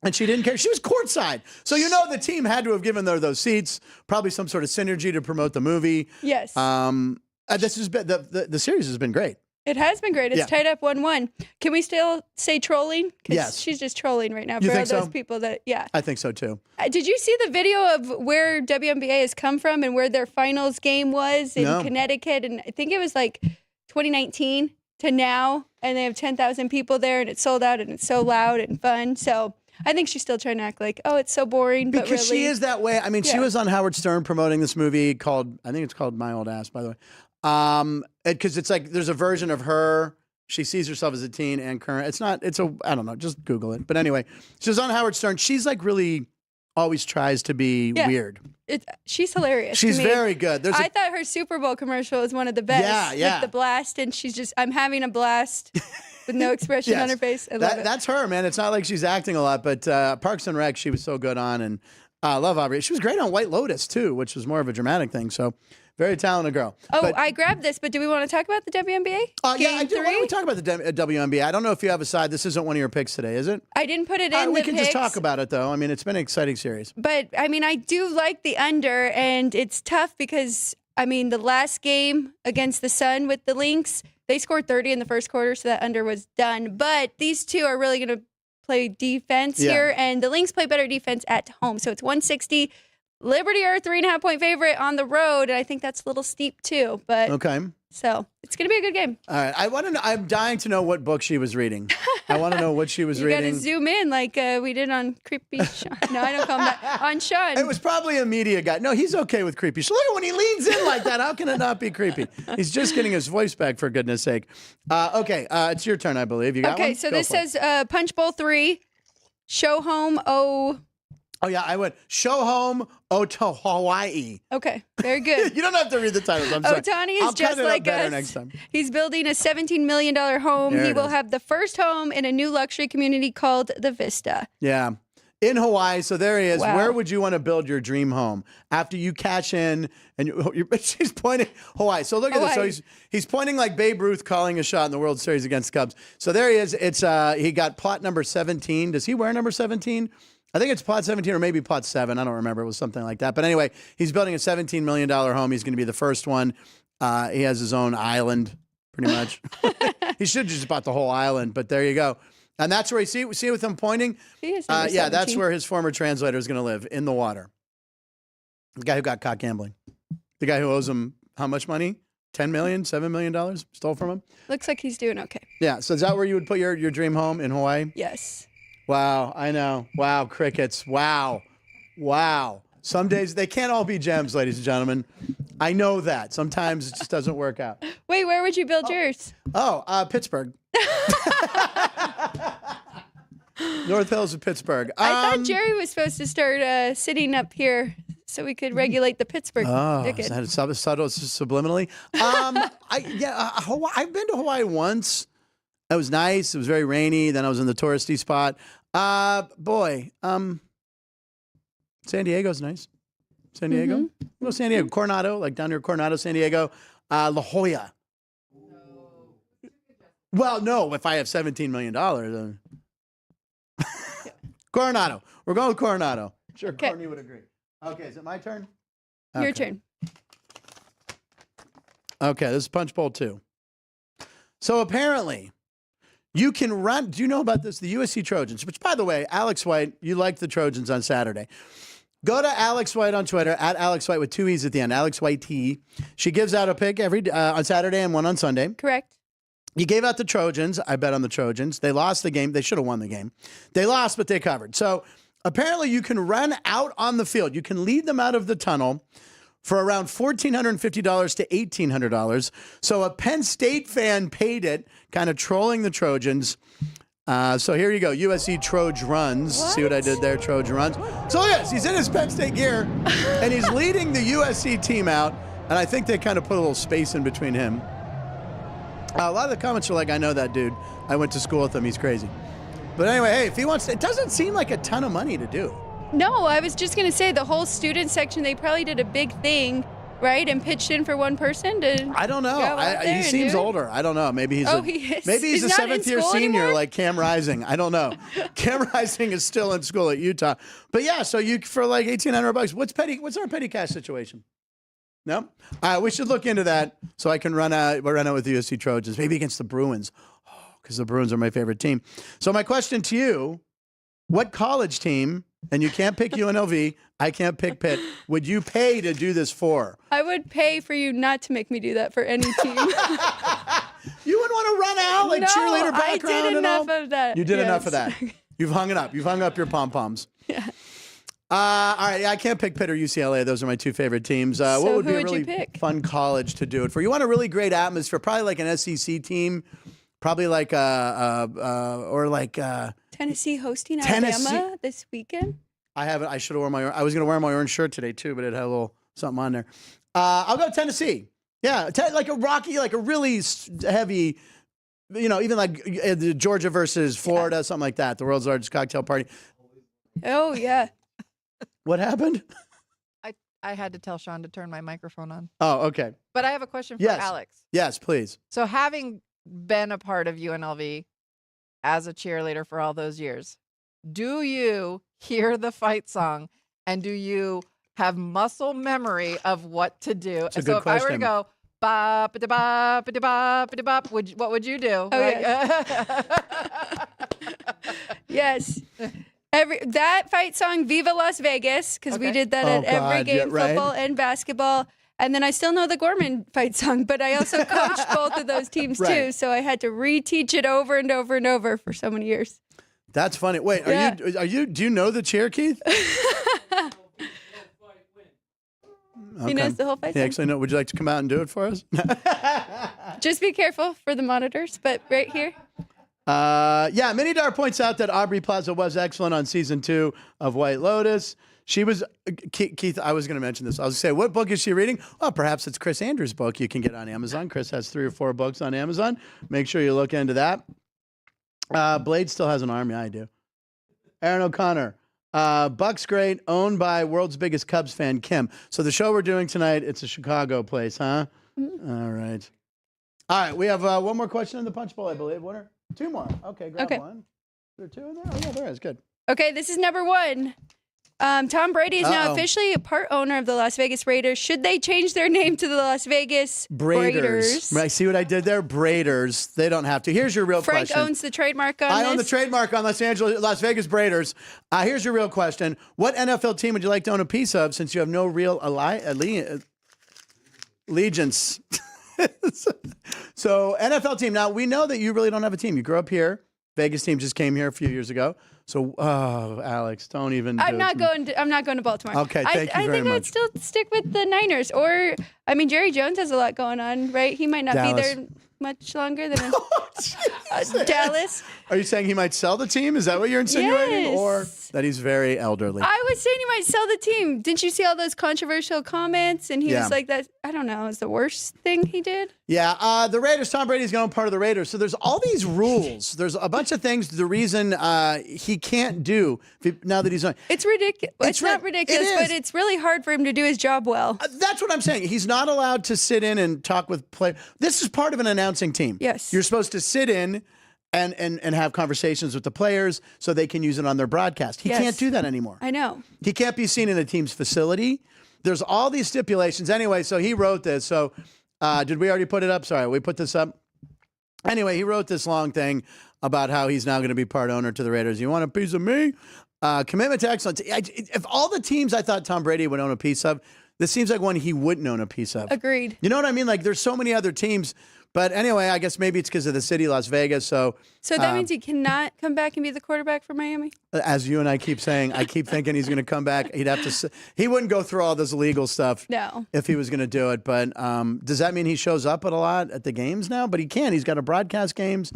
and she didn't care. She was courtside. So the team had to have given her those seats, probably some sort of synergy to promote the movie. Yes. This has been the series has been great. It has been great. It's tied up 1-1. Can we still say trolling? Yes. She's just trolling right now You for all think those so? people that, I think so, too. Did you see the video of where WNBA has come from and where their finals game was in Connecticut? And I think it was like 2019 to now. And they have 10,000 people there, and it's sold out, and it's so loud and fun. So I think she's still trying to act like, it's so boring. But Because really, she is that way. I mean, she was on Howard Stern promoting this movie called, I think it's called My Old Ass, by the way. Because it's like there's a version of her. She sees herself as a teen and current. I don't know, just Google it. But anyway, she was on Howard Stern. She's like really always tries to be weird. She's hilarious. She's to me. very good. I thought her Super Bowl commercial was one of the best. Yeah. With the blast, and she's just, I'm having a blast with no expression on her face. I love it. That's her, man. It's not like she's acting a lot, but Parks and Rec, she was so good on. And I love Aubrey. She was great on White Lotus, too, which was more of a dramatic thing. So very talented girl. I grabbed this, but do we want to talk about the WNBA? Yeah, I do. Why don't we talk about the WNBA? I don't know if you have a side. This isn't one of your picks today, is it? I didn't put it in We the can picks, just talk about it, though. I mean, it's been an exciting series. But, I mean, I do like the under, and it's tough because, I mean, the last game against the Sun with the Lynx, they scored 30 in the first quarter, so that under was done. But these two are really going to play defense here, and the Lynx play better defense at home. So it's 160. Liberty are a 3.5-point favorite on the road, and I think that's a little steep too. But so it's going to be a good game. All right, I'm dying to know what book she was reading. I want to know what she was reading. You got to zoom in like we did on Creepy Sean. No, I don't call him that. On Sean. It was probably a media guy. No, he's okay with creepy. So look at when he leans in like that. How can it not be creepy? He's just getting his voice back, for goodness sake. It's your turn, I believe. You got one? Okay, so this says Punch Bowl 3, Show Home O. Oh, yeah, I went show home to Hawaii. Okay, very good. You don't have to read the titles. I'm sorry. Ohtani is I'll just cut it like up better us. next time. He's building a $17 million home. There He it will is. have the first home in a new luxury community called the Vista. Yeah. In Hawaii, so there he is. Wow. Where would you want to build your dream home after you cash in? And she's pointing Hawaii. So look at this. So he's pointing like Babe Ruth calling a shot in the World Series against Cubs. So there he is. It's he got plot number 17. Does he wear number 17? I think it's plot 17 or maybe plot 7. I don't remember. It was something like that. But anyway, he's building a $17 million home. He's going to be the first one. He has his own island, pretty much. He should have just bought the whole island, but there you go. And that's where see with him pointing? He is number yeah, that's 17. where his former translator is going to live, in the water. The guy who got caught gambling. The guy who owes him how much money? $10 million, $7 million stole from him? Looks like he's doing okay. Yeah, so is that where you would put your dream home, in Hawaii? Yes. Wow, I know. Wow, crickets. Wow. Some days, they can't all be gems, ladies and gentlemen. I know that. Sometimes it just doesn't work out. Wait, where would you build yours? Oh, Pittsburgh. North Hills of Pittsburgh. I thought Jerry was supposed to start sitting up here so we could regulate the Pittsburgh ticket. Is that subtle subliminally? Hawaii, I've been to Hawaii once. It was nice. It was very rainy. Then I was in the touristy spot. San Diego's nice. San Diego? Well, San Diego. Coronado, like down near Coronado, San Diego. La Jolla. Well, no, if I have $17 million. Coronado. We're going with Coronado. Sure, Okay. Courtney would agree. Okay, is it my turn? Your Okay. turn. Okay, this is Punch Bowl 2. So apparently, you can run. Do you know about this? The USC Trojans, which, by the way, Alex White, you liked the Trojans on Saturday. Go to Alex White on Twitter, at Alex White with 2 E's at the end, Alex White T. She gives out a pick every on Saturday and one on Sunday. Correct. You gave out the Trojans. I bet on the Trojans. They lost the game. They should have won the game. They lost, but they covered. So apparently you can run out on the field. You can lead them out of the tunnel for around $1,450 to $1,800. So a Penn State fan paid it, kind of trolling the Trojans. So here you go. USC Troj runs. See what I did there? Trojan runs. So yes, he's in his Penn State gear, and he's leading the USC team out. And I think they kind of put a little space in between him. A lot of the comments are like, I know that dude. I went to school with him. He's crazy. But anyway, hey, if he wants to, it doesn't seem like a ton of money to do. No, I was just going to say the whole student section, they probably did a big thing, right? And pitched in for one person to I don't know. go out there He and seems do it? older. I don't know. Maybe he's he is. maybe he's He's a not in 7th year school senior anymore? like Cam Rising. I don't know. Cam Rising is still in school at Utah. But yeah, so you for like $1,800. What's our petty cash situation? No? We should look into that so I can run out with the USC Trojans, maybe against the Bruins. Oh, because the Bruins are my favorite team. So my question to you, what college team, and you can't pick UNLV, I can't pick Pitt, would you pay to do this for? I would pay for you not to make me do that for any team. You wouldn't want to run out like cheerleader background I did and all? enough of that. You did enough of Yes. that. You've hung it up. You've hung up your pom-poms. Yeah. All right, I can't pick Pitt or UCLA. Those are my 2 favorite teams. What So would be who a would you really pick? fun college to do it for? You want a really great atmosphere, probably like an SEC team, probably like Tennessee hosting Tennessee- Alabama this weekend? I should have worn I was going to wear my orange shirt today too, but it had a little something on there. I'll go Tennessee. Yeah, like a rocky, like a really heavy, even like Georgia versus Florida, something like that. The world's largest cocktail party. Oh, yeah. What happened? I had to tell Sean to turn my microphone on. Oh, okay. But I have a question for Yes. Alex. Yes, please. So having been a part of UNLV as a cheerleader for all those years, do you hear the fight song and do you have muscle memory of what to do? It's a So good if I were to question. go bop da bop da bop da bop, what would you do? Oh, Yes. That fight song, Viva Las Vegas, because we Okay. did that Oh, at every God, yeah, game, right. football and basketball. And then I still know the Gorman fight song, but I also coached both of those teams too. Right. So I had to reteach it over and over and over for so many years. That's funny. Wait, Yeah. do you know the chair, Keith? He knows the whole fight He song. actually know. Would you like to come out and do it for us? Just be careful for the monitors, but right here. Yeah, Minidar points out that Aubrey Plaza was excellent on season 2 of White Lotus. She was, Keith, I was going to mention this. I was going to say, what book is she reading? Well, perhaps it's Chris Andrews' book you can get on Amazon. Chris has 3 or 4 books on Amazon. Make sure you look into that. Blade still has an arm. Yeah, I do. Aaron O'Connor. Buck's great, owned by world's biggest Cubs fan, Kim. So the show we're doing tonight, it's a Chicago place, huh? Mm-hmm. All right. All right, we have one more question in the Punch Bowl, I believe. One or 2 more. Okay, grab Okay. one. Is there 2 in there? Oh, yeah, there is. Good. Okay, this is number 1. Tom Brady is now officially a part owner of the Las Vegas Raiders. Should they change their name to the Las Vegas Braiders? Right, see what I did there? Braiders. They don't have to. Here's your real Frank question. owns the trademark on I this. own the trademark on Las Vegas Braiders. Here's your real question. What NFL team would you like to own a piece of since you have no real allegiance? So NFL team. Now, we know that you really don't have a team. You grew up here. Vegas team just came here a few years ago. So, Alex, don't even. I'm not going to Baltimore. Okay, thank you very I think I'd still stick with the Niners. Or, I mean, Jerry Jones has a lot going on, right? He might not be there much longer than Dallas. Are you saying he might sell the team? Is that what you're insinuating? Yes. Or that he's very elderly? I was saying he might sell the team. Didn't you see all those controversial comments? And he was like, that, I don't know, is the worst thing he did? Yeah, the Raiders, Tom Brady's going part of the Raiders. So there's all these rules. There's a bunch of things, the reason he can't do now that he's on. It's ridiculous. It's not ridiculous, but it's really hard for him to do his job well. That's what I'm saying. He's not allowed to sit in and talk with players. This is part of an announcing team. Yes. You're supposed to sit in and have conversations with the players so they can use it on their broadcast. He can't do that anymore. I know. He can't be seen in the team's facility. There's all these stipulations. Anyway, so he wrote this. So did we already put it up? Sorry, we put this up. Anyway, he wrote this long thing about how he's now going to be part owner to the Raiders. You want a piece of me? Commitment to excellence. If all the teams I thought Tom Brady would own a piece of, this seems like one he wouldn't own a piece of. Agreed. You know what I mean? Like there's so many other teams. But anyway, I guess maybe it's because of the city, Las Vegas. So that means he cannot come back and be the quarterback for Miami? As you and I keep saying, I keep thinking he's going to come back. He'd have to. He wouldn't go through all this legal stuff. No. If he was going to do it. But does that mean he shows up at a lot at the games now? But he can. He's got to broadcast games.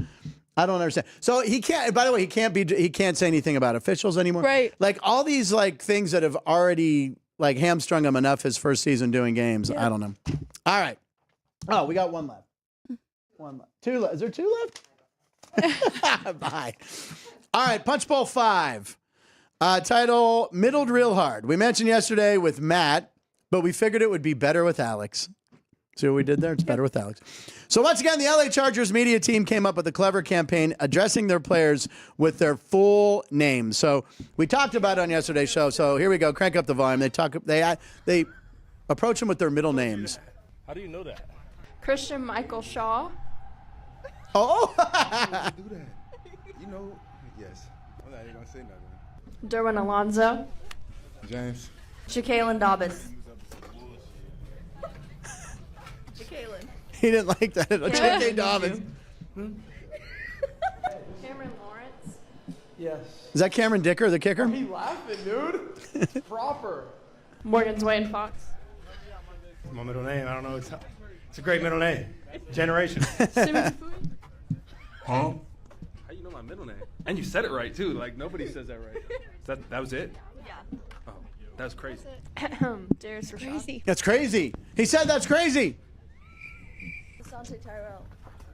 I don't understand. So he can't. By the way, he can't say anything about officials anymore. Right. Like all these like things that have already like hamstrung him enough his first season doing games. Yeah. I don't know. All right. Oh, we got one left. One left. Two left. Is there two left? Bye. All right. Punch Bowl 5. Title, Middled Real Hard. We mentioned yesterday with Matt, but we figured it would be better with Alex. See what we did there? It's better with Alex. So once again, the LA Chargers media team came up with a clever campaign addressing their players with their full names. So we talked about it on yesterday's show. So here we go. Crank up the volume. They approach them with their middle names. How do you know that? Christian Michael Shaw. Oh! do that. You know, yes. I'm not even going to say nothing. Derwin Alonzo. James. Ja'Kalen Dobbins. Ja'Kalen. He didn't like that. J.K. Dobbins. Cameron Lawrence. Yes. Is that Cameron Dicker, the kicker? He laughing, dude. Proper. Morgan Dwayne Fox. My middle name, I don't know. It's a great middle name. Generation. Huh? How you know my middle name? And you said it right too. Like nobody says that right. That was it? Yeah. Oh, that was crazy. Darius Rashad. Crazy. That's crazy. He said that's crazy. Asante Tyrell.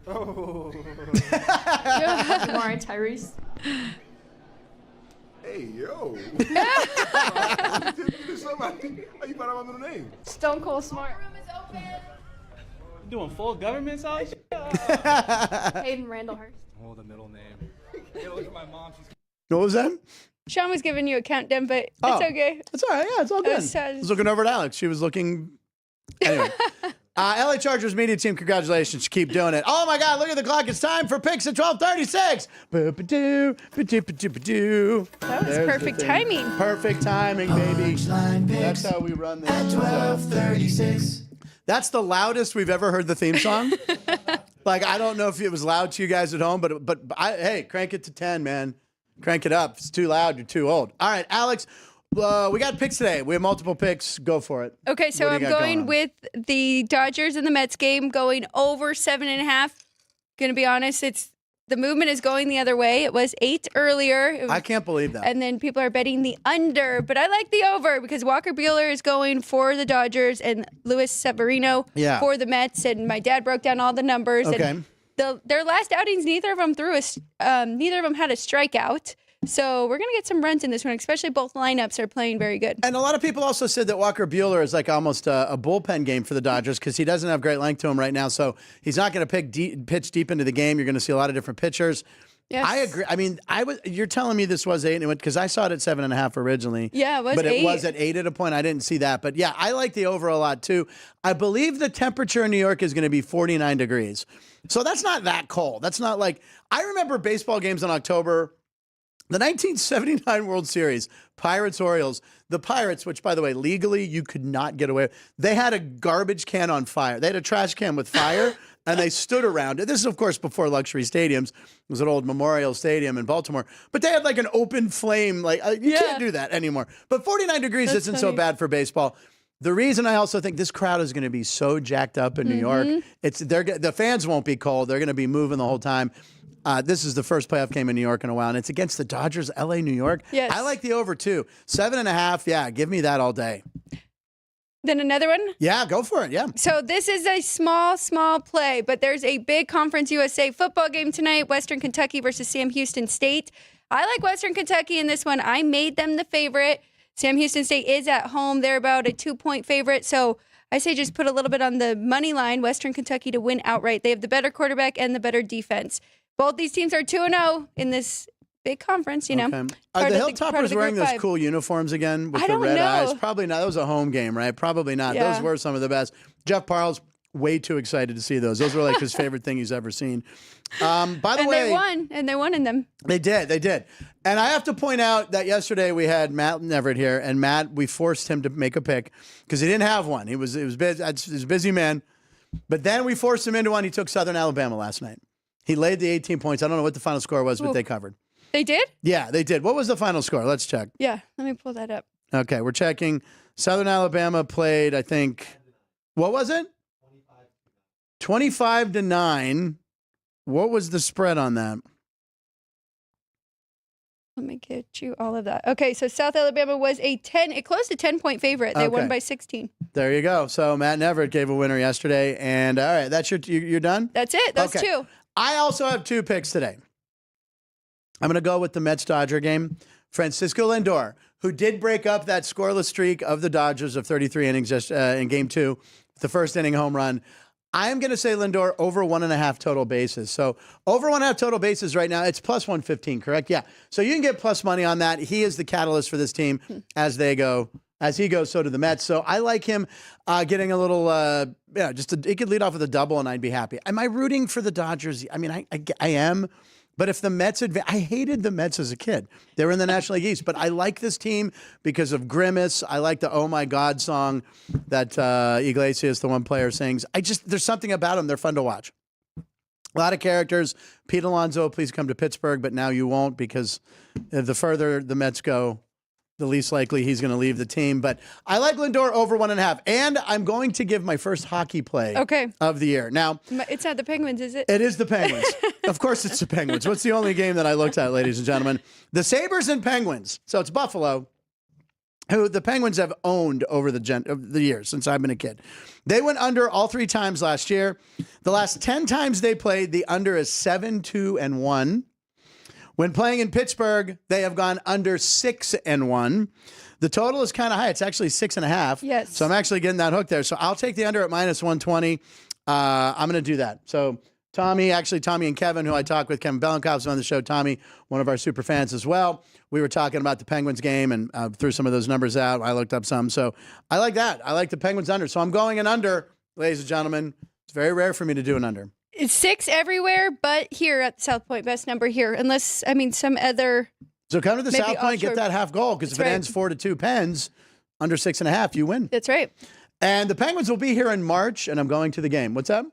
Oh. Jamari Tyrese. Hey, yo. Somebody. How you find out my middle name? Stone Cold Smart. Doing full government size? Hayden Randallhurst. Oh, the middle name. Hey, look at my mom. She's What was that? Sean was giving you a countdown, but it's okay. It's all right. Yeah, it's all good. I was looking over at Alex. She was looking. Anyway. LA Chargers media team, congratulations. Keep doing it. Oh, my God. Look at the clock. It's time for picks at 12:36. That was perfect timing. Perfect timing, baby. That's how we run this. At 12:36. That's the loudest we've ever heard the theme song. Like, I don't know if it was loud to you guys at home, but hey, crank it to 10, man. Crank it up. If it's too loud, you're too old. All right, Alex, we got picks today. We have multiple picks. Go for it. Okay, so I'm going with the Dodgers and the Mets game going over 7.5. Going to be honest, the movement is going the other way. It was 8 earlier. I can't believe that. And then people are betting the under, but I like the over because Walker Buehler is going for the Dodgers and Luis Severino for the Mets. And my dad broke down all the numbers. Okay. And their last outings, neither of them had a strikeout. So we're going to get some runs in this one, especially both lineups are playing very good. And a lot of people also said that Walker Buehler is like almost a bullpen game for the Dodgers because he doesn't have great length to him right now. So he's not going to pitch deep into the game. You're going to see a lot of different pitchers. Yes. I agree. I mean, you're telling me this was 8 and it went because I saw it at 7.5 originally. Yeah, it was but 8. it was at 8 at a point. I didn't see that, but yeah, I like the over a lot too. I believe the temperature in New York is going to be 49 degrees, so that's not that cold. That's not like I remember baseball games in October. The 1979 World Series, Pirates Orioles. The Pirates, which by the way, legally you could not get away with, they had a garbage can on fire. They had a trash can with fire. And they stood around it. This is, of course, before luxury stadiums. It was an old Memorial Stadium in Baltimore. But they had like an open flame. Like you can't do that anymore. But 49 degrees isn't so bad for baseball. The reason I also think this crowd is going to be so jacked up in New York, the fans won't be cold. They're going to be moving the whole time. This is the first playoff game in New York in a while, and it's against the Dodgers, L.A., New York. Yes. I like the over, too. 7.5, yeah, give me that all day. Then another one? Yeah, go for it, yeah. So this is a small play, but there's a big Conference USA football game tonight, Western Kentucky versus Sam Houston State. I like Western Kentucky in this one. I made them the favorite. Sam Houston State is at home. They're about a 2-point favorite, so I say just put a little bit on the money line, Western Kentucky to win outright. They have the better quarterback and the better defense. Both these teams are 2-0 in this big conference, you know. Okay. Are the Hilltoppers wearing those cool uniforms again with the red eyes? Probably not. That was a home game, right? Probably not. Yeah. Those were some of the best. Jeff Parles, way too excited to see those. Those were like his favorite thing he's ever seen. By the way, they won in them. They did. And I have to point out that yesterday we had Matt Neverett here, and Matt, we forced him to make a pick because he didn't have one. He was busy. He's a busy man. But then we forced him into one. He took Southern Alabama last night. He laid the 18 points. I don't know what the final score was, but they covered. They did? Yeah, they did. What was the final score? Let's check. Yeah, let me pull that up. Okay, we're checking. Southern Alabama played, I think, what was it? 25-9. What was the spread on that? Let me get you all of that. Okay, so South Alabama was it closed a 10-point favorite. They won by 16. There you go. So Matt Neverett gave a winner yesterday. And all right, that's you're done? That's it. That's two. I also have 2 picks today. I'm going to go with the Mets-Dodger game. Francisco Lindor, who did break up that scoreless streak of the Dodgers of 33 innings just, in Game 2, the first inning home run. I'm going to say Lindor over 1.5 total bases. So over 1.5 total bases right now, it's plus 115, correct? Yeah. So you can get plus money on that. He is the catalyst for this team as he goes, so do the Mets. So I like him getting a little, he could lead off with a double and I'd be happy. Am I rooting for the Dodgers? I mean, I am. But if the Mets I hated the Mets as a kid. They were in the National League East. But I like this team because of Grimace. I like the Oh My God song that Iglesias, the one player, sings. There's something about them. They're fun to watch. A lot of characters. Pete Alonso, please come to Pittsburgh. But now you won't because the further the Mets go, the least likely he's going to leave the team. But I like Lindor over 1.5. And I'm going to give my first hockey play of the year. Now, it's not the Penguins, is it? It is the Penguins. Of course it's the Penguins. What's the only game that I looked at, ladies and gentlemen? The Sabres and Penguins. So it's Buffalo, who the Penguins have owned over the years since I've been a kid. They went under all 3 times last year. The last 10 times they played, the under is 7-2-1. When playing in Pittsburgh, they have gone under 6-1. The total is kind of high. It's actually 6.5. Yes. So I'm actually getting that hook there. So I'll take the under at minus 120. I'm going to do that. So Tommy and Kevin, who I talked with, Kevin Belenkoff's on the show. Tommy, one of our super fans as well. We were talking about the Penguins game and threw some of those numbers out. I looked up some. So I like that. I like the Penguins under. So I'm going an under, ladies and gentlemen. It's very rare for me to do an under. It's 6 everywhere, but here at South Point, best number here. Unless, some other. So come to the South Point, get that half goal, because if it ends 4-2 Pens, under 6.5, you win. That's right. And the Penguins will be here in March, and I'm going to the game. What's up?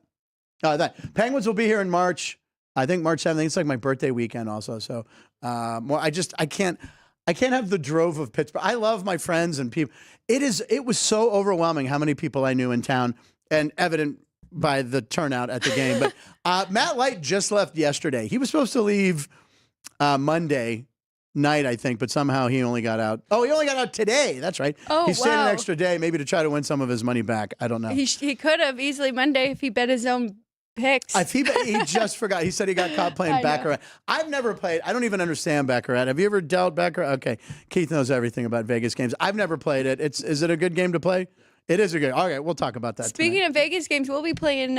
Penguins will be here in March. I think March 7th. It's like my birthday weekend also. So I can't have the drove of Pittsburgh. I love my friends and people. It was so overwhelming how many people I knew in town, and evident by the turnout at the game. But Matt Light just left yesterday. He was supposed to leave Monday night, I think, but somehow he only got out. Oh, he only got out today. That's right. Oh, he stayed an extra day, maybe to try to win some of his money back. I don't know. He could have easily Monday if he bet his own picks. He just forgot. He said he got caught playing Baccarat. I've never played. I don't even understand Baccarat. Have you ever dealt Baccarat? Okay. Keith knows everything about Vegas games. I've never played it. Is it a good game to play? It is a good. Okay, we'll talk about that. Speaking tonight. of Vegas games, we'll be playing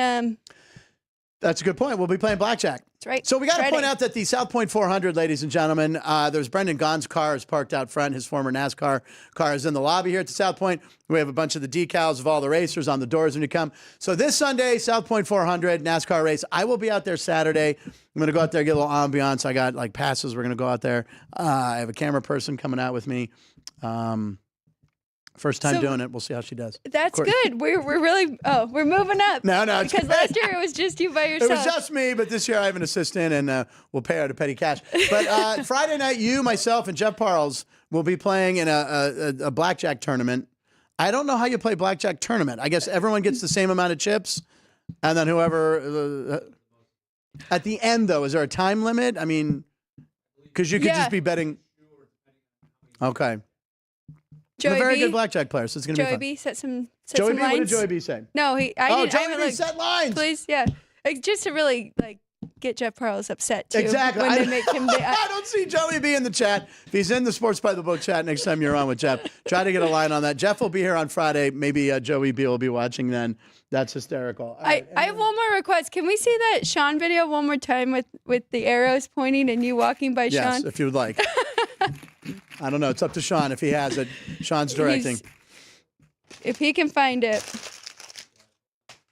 That's a good point. We'll be playing blackjack. That's right. So we got to Friday. point out that the South Point 400, ladies and gentlemen, there's Brendan Gaughan's car is parked out front. His former NASCAR car is in the lobby here at the South Point. We have a bunch of the decals of all the racers on the doors when you come. So this Sunday, South Point 400 NASCAR race. I will be out there Saturday. I'm going to go out there, get a little ambiance. I got like passes. We're going to go out there. I have a camera person coming out with me. First time doing it. We'll see how she does. That's good. We're really we're moving up. No, it's because great. last year it was just you by yourself. It was just me, but this year I have an assistant, and we'll pay her to petty cash. But Friday night, you, myself, and Jeff Parles will be playing in a blackjack tournament. I don't know how you play blackjack tournament. I guess everyone gets the same amount of chips, and then whoever at the end, though, is there a time limit? I mean, because you could just be betting. Okay. Joey I'm a very B. good blackjack player, so it's going to be Joey fun. B. set some Joey some B. lines. What did Joey B. say? No, I didn't. Joey I haven't B. looked. set lines. Please, yeah. Just to really get Jeff Parles upset too. Exactly. When they make him. I don't see Joey B in the chat. If he's in the Sports by the Book chat next time you're on with Jeff, try to get a line on that. Jeff will be here on Friday. Maybe Joey B will be watching then. That's hysterical. I have one more request. Can we see that Sean video one more time with the arrows pointing and you walking by yes, Sean? if you would like. I don't know. It's up to Sean if he has it. Sean's directing. If he can find it.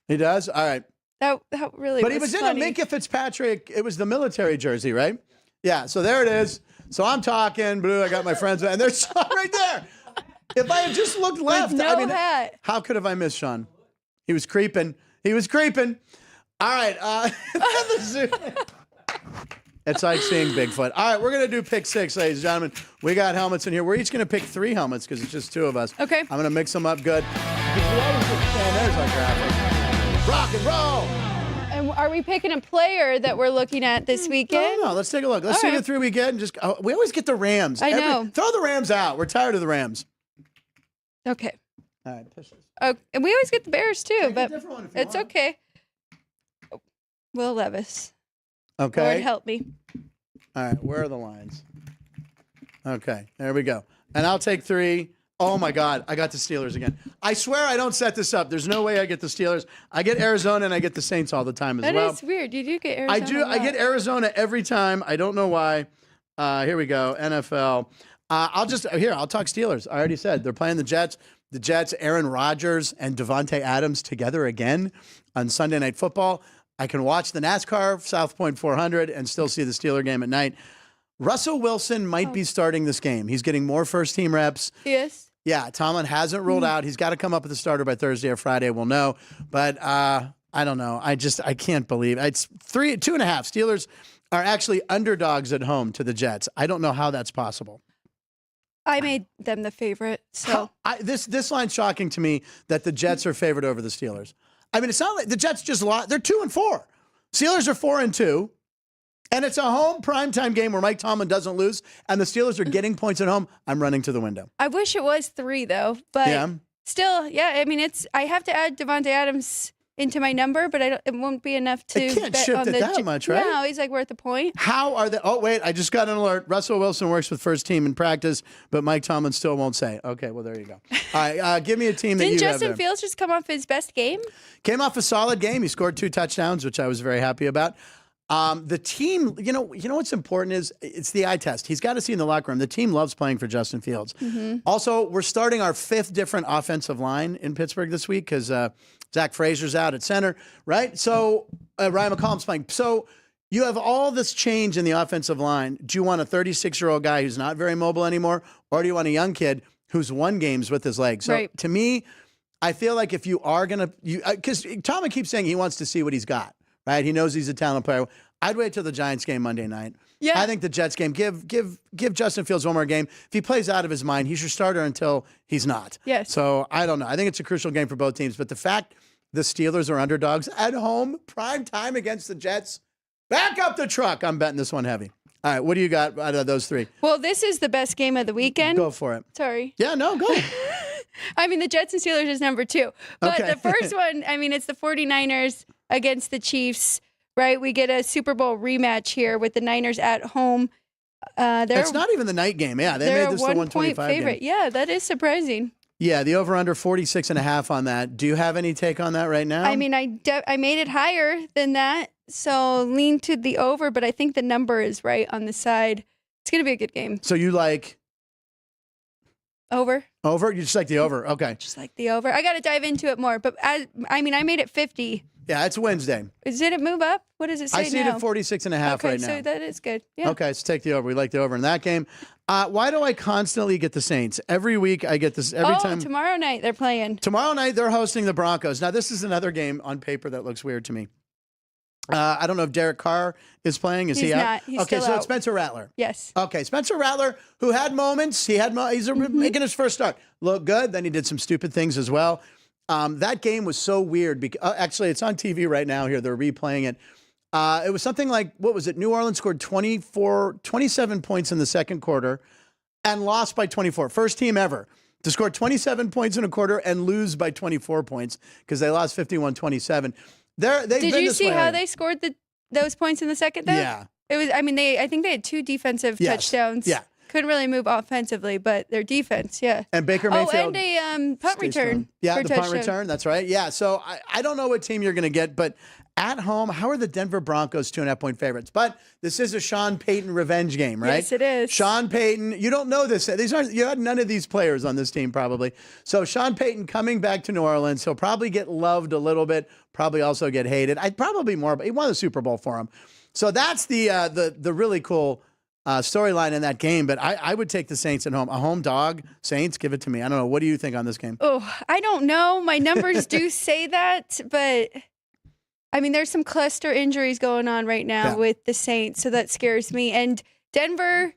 He does? All right. That really But he was funny. in a Minka Fitzpatrick. It was the military jersey, right? Yeah, so there it is. So I'm talking, blue. I got my friends, and there's Sean right there. If I had just looked left, With no hat. How could have I missed Sean? He was creeping. All right. It's like seeing Bigfoot. All right, we're going to do pick six, ladies and gentlemen. We got helmets in here. We're each going to pick 3 helmets because it's just 2 of us. Okay. I'm going to mix them up good. There's our graphic. Rock and roll. And are we picking a player that we're looking at this weekend? No. Let's take a look. Let's see the 3 we get. And just we always get the Rams. I know. Throw the Rams out. We're tired of the Rams. Okay. All right, push this. Oh, and we always get the Bears too, Take a but different one if you it's want. okay. Will Levis. Okay. Lord help me. All right, where are the lines? Okay, there we go. And I'll take 3. Oh, my God, I got the Steelers again. I swear I don't set this up. There's no way I get the Steelers. I get Arizona, and I get the Saints all the time as well. That is weird. You do get Arizona. I do. I get Arizona every time. I don't know why. Here we go, NFL. I'll talk Steelers. I already said they're playing the Jets. The Jets, Aaron Rodgers and Devontae Adams together again on Sunday Night Football. I can watch the NASCAR South Point 400 and still see the Steeler game at night. Russell Wilson might be starting this game. He's getting more first-team reps. Yes. Yeah, Tomlin hasn't ruled out. He's got to come up with a starter by Thursday or Friday. We'll know. But I don't know. I can't believe it. It's 2.5. Steelers are actually underdogs at home to the Jets. I don't know how that's possible. I made them the favorite. So This line's shocking to me that the Jets are favored over the Steelers. I mean, it's not like the Jets just lost. They're 2-4. Steelers are 4-2. And it's a home primetime game where Mike Tomlin doesn't lose, and the Steelers are getting points at home. I'm running to the window. I wish it was 3 though, but still, yeah. I mean, I have to add Devontae Adams into my number, but it won't be enough to. It can't bet shift on it the that much, right? No, he's like worth a point. How are they? Oh, wait, I just got an alert. Russell Wilson works with first team in practice, but Mike Tomlin still won't say. Okay, well, there you go. All right, give me a team that Didn't you have Justin there. Fields just come off his best game? Came off a solid game. He scored 2 touchdowns, which I was very happy about. The team, you know what's important is it's the eye test. He's got to see in the locker room. The team loves playing for Justin Fields. Mm-hmm. Also, we're starting our 5th different offensive line in Pittsburgh this week because Zach Frazier's out at center, right? So Ryan McCollum's playing. So you have all this change in the offensive line. Do you want a 36-year-old guy who's not very mobile anymore, or do you want a young kid who's won games with his legs? So to me, I feel like if you are going to – because Tomlin keeps saying he wants to see what he's got. Right, he knows he's a talented player. I'd wait till the Giants game Monday night. Yeah, I think the Jets game. Give Justin Fields one more game. If he plays out of his mind, he's your starter until he's not. Yes. So I don't know. I think it's a crucial game for both teams. But the fact the Steelers are underdogs at home, prime time against the Jets, back up the truck. I'm betting this one heavy. All right, what do you got out of those 3? Well, this is the best game of the weekend. Go for it. Sorry. Yeah, no, go. I mean, the Jets and Steelers is number 2. But Okay. the first one, I mean, it's the 49ers against the Chiefs, right? We get a Super Bowl rematch here with the Niners at home. It's not even the night game. Yeah, they made this the 125 favorite. game. Yeah, that is surprising. Yeah, the over-under 46.5 on that. Do you have any take on that right now? I mean, I made it higher than that. so lean to the over, but I think the number is right on the side. It's going to be a good game. So you like Over. over? You just like the over. Okay. Just like the over. I got to dive into it more, but I made it 50. Yeah, it's Wednesday. Did it move up? What does it say I see now? it at 46.5 okay, right now. so that is good. Yeah. Okay, let's take the over. We like the over in that game. Why do I constantly get the Saints? Every week I get this. Every time. Tomorrow night they're playing. Tomorrow night they're hosting the Broncos. Now this is another game on paper that looks weird to me. I don't know if Derek Carr is playing. Is He's he out? not. He's okay, still so out. it's Spencer Rattler. Yes. Okay, Spencer Rattler, who had moments. He's making his first start. Looked good. Then he did some stupid things as well. That game was so weird. Because, actually, it's on TV right now here. They're replaying it. It was something like, what was it? New Orleans scored 27 points in the second quarter and lost by 24. First team ever to score 27 points in a quarter and lose by 24 points because they lost 51-27. Did you see how they scored those points in the second, though? Yeah. It was. I mean, I think they had 2 defensive touchdowns. Yeah. Couldn't really move offensively, but their defense, yeah. And Baker Mayfield. Oh, and a punt return. Yeah, for the touchdown. punt return. That's right. Yeah. So I don't know what team you're going to get, but at home, how are the Denver Broncos 2.5-point favorites? But this is a Sean Payton revenge game, right? Yes, it is. Sean Payton. You don't know this. You had none of these players on this team probably. So Sean Payton coming back to New Orleans. He'll probably get loved a little bit. Probably also get hated. I'd probably more, but he won the Super Bowl for him. So that's the really cool storyline in that game, but I would take the Saints at home. A home dog, Saints, give it to me. I don't know. What do you think on this game? Oh, I don't know. My numbers do say that, but I mean, there's some cluster injuries going on right now with the Saints, so that scares me. And Denver,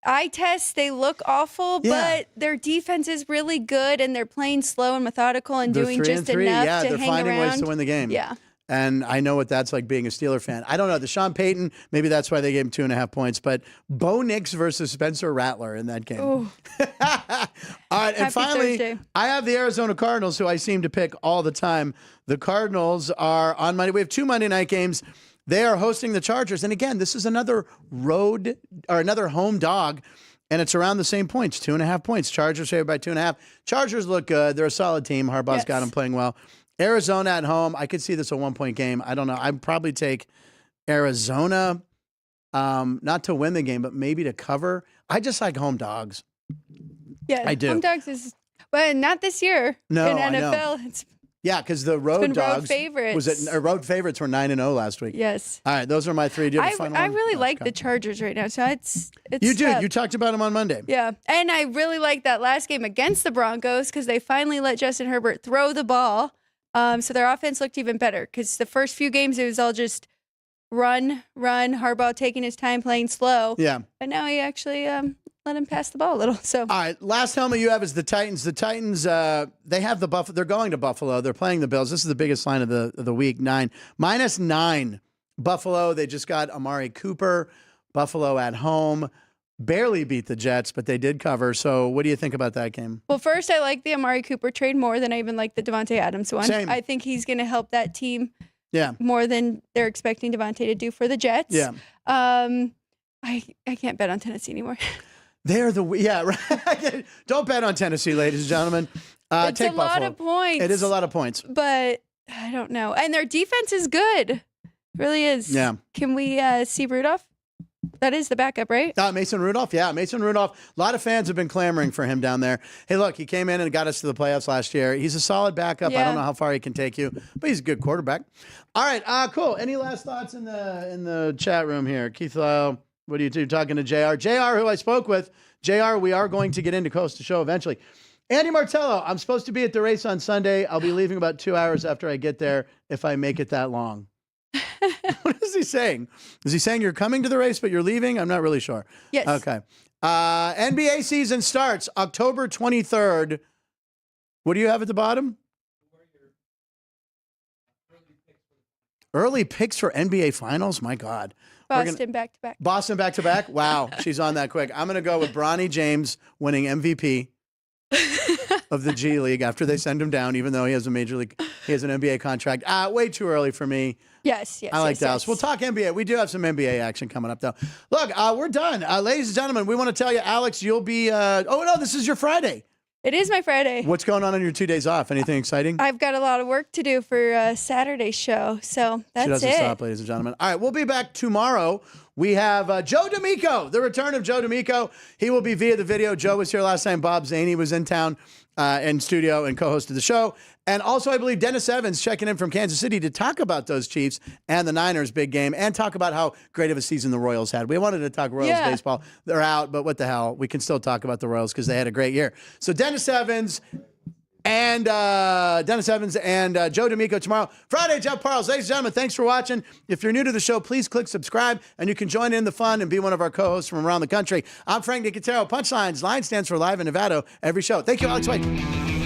eye test, they look awful, but their defense is really good, and they're playing slow and methodical and They're doing 3-3. just enough Yeah, to they're hang finding around. ways to win the game. Yeah. And I know what that's like being a Steeler fan. I don't know. The Sean Payton, maybe that's why they gave him 2.5 points, but Bo Nix versus Spencer Rattler in that game. Ooh. All right. And Happy finally, Thursday. I have the Arizona Cardinals, who I seem to pick all the time. The Cardinals are on Monday. We have 2 Monday night games. They are hosting the Chargers. And again, this is another another home dog. And it's around the same points, 2.5 points. Chargers favored by 2.5. Chargers look good. They're a solid team. Harbaugh's got them playing well. Arizona at home. I could see this a 1-point game. I don't know. I'd probably take Arizona, not to win the game, but maybe to cover. I just like home dogs. Yeah, I do. Home dogs is, well, not this year. No, in I know. NFL. It's Yeah, because the road been dogs road favorites. Road favorites were 9-0 last week. yes. All right, those are my 3. Do you have a final I one? really No, like go. the Chargers right now, so it's You do. tough. You talked about them on Monday. Yeah, and I really like that last game against the Broncos because they finally let Justin Herbert throw the ball. So their offense looked even better because the first few games it was all just run, Harbaugh taking his time playing slow. Yeah. But now he actually let him pass the ball a little. So All right, last helmet you have is the Titans. The Titans, they have the Buffalo. They're going to Buffalo. They're playing the Bills. This is the biggest line of the week, 9. -9. Buffalo, they just got Amari Cooper. Buffalo at home. Barely beat the Jets, but they did cover. So what do you think about that game? Well, first, I like the Amari Cooper trade more than I even like the Devontae Adams one. Same. I think he's going to help that team Yeah. more than they're expecting Devontae to do for the Jets. Yeah. I can't bet on Tennessee anymore. They're right. Don't bet on Tennessee, ladies and gentlemen. It's Take a lot Buffalo. of points. It is a lot of points. But I don't know. And their defense is good. It really is. Yeah. Can we see Rudolph? That is the backup, right? Mason Rudolph. Yeah, Mason Rudolph. A lot of fans have been clamoring for him down there. Hey, look, he came in and got us to the playoffs last year. He's a solid backup. I Yeah. don't know how far he can take you, but he's a good quarterback. All right, cool. Any last thoughts in the chat room here? Keith, what are you talking to JR? JR, who I spoke with. JR, we are going to get into Coast to Show eventually. Andy Martello, I'm supposed to be at the race on Sunday. I'll be leaving about 2 hours after I get there if I make it that long. What is he saying? Is he saying you're coming to the race, but you're leaving? I'm not really sure. Yes. Okay. NBA season starts October 23rd. What do you have at the bottom? Early picks for NBA Finals? My God. Boston back-to-back. Boston back-to-back? Wow. She's on that quick. I'm going to go with Bronny James winning MVP of the G League after they send him down, even though he has an NBA contract. Way too early for me. Yes. I like Dallas. We'll talk NBA. We do have some NBA action coming up, though. Look, we're done. Ladies and gentlemen, we want to tell you, Alex, you'll be... oh, no, this is your Friday. It is my Friday. What's going on your 2 days off? Anything exciting? I've got a lot of work to do for Saturday's show, so that's She doesn't it. stop, ladies and gentlemen. All right, we'll be back tomorrow. We have Joe D'Amico, the return of Joe D'Amico. He will be via the video. Joe was here last time. Bob Zaney was in town in studio and co-hosted the show. And also, I believe Dennis Evans checking in from Kansas City to talk about those Chiefs and the Niners' big game and talk about how great of a season the Royals had. We wanted to talk Royals baseball. They're out, but what the hell? We can still talk about the Royals because they had a great year. So Dennis Evans and Joe D'Amico tomorrow. Friday, Jeff Parles. Ladies and gentlemen, thanks for watching. If you're new to the show, please click subscribe, and you can join in the fun and be one of our co-hosts from around the country. I'm Frank Nicotero. Punchlines. Line stands for Live in Nevada every show. Thank you, Alex White.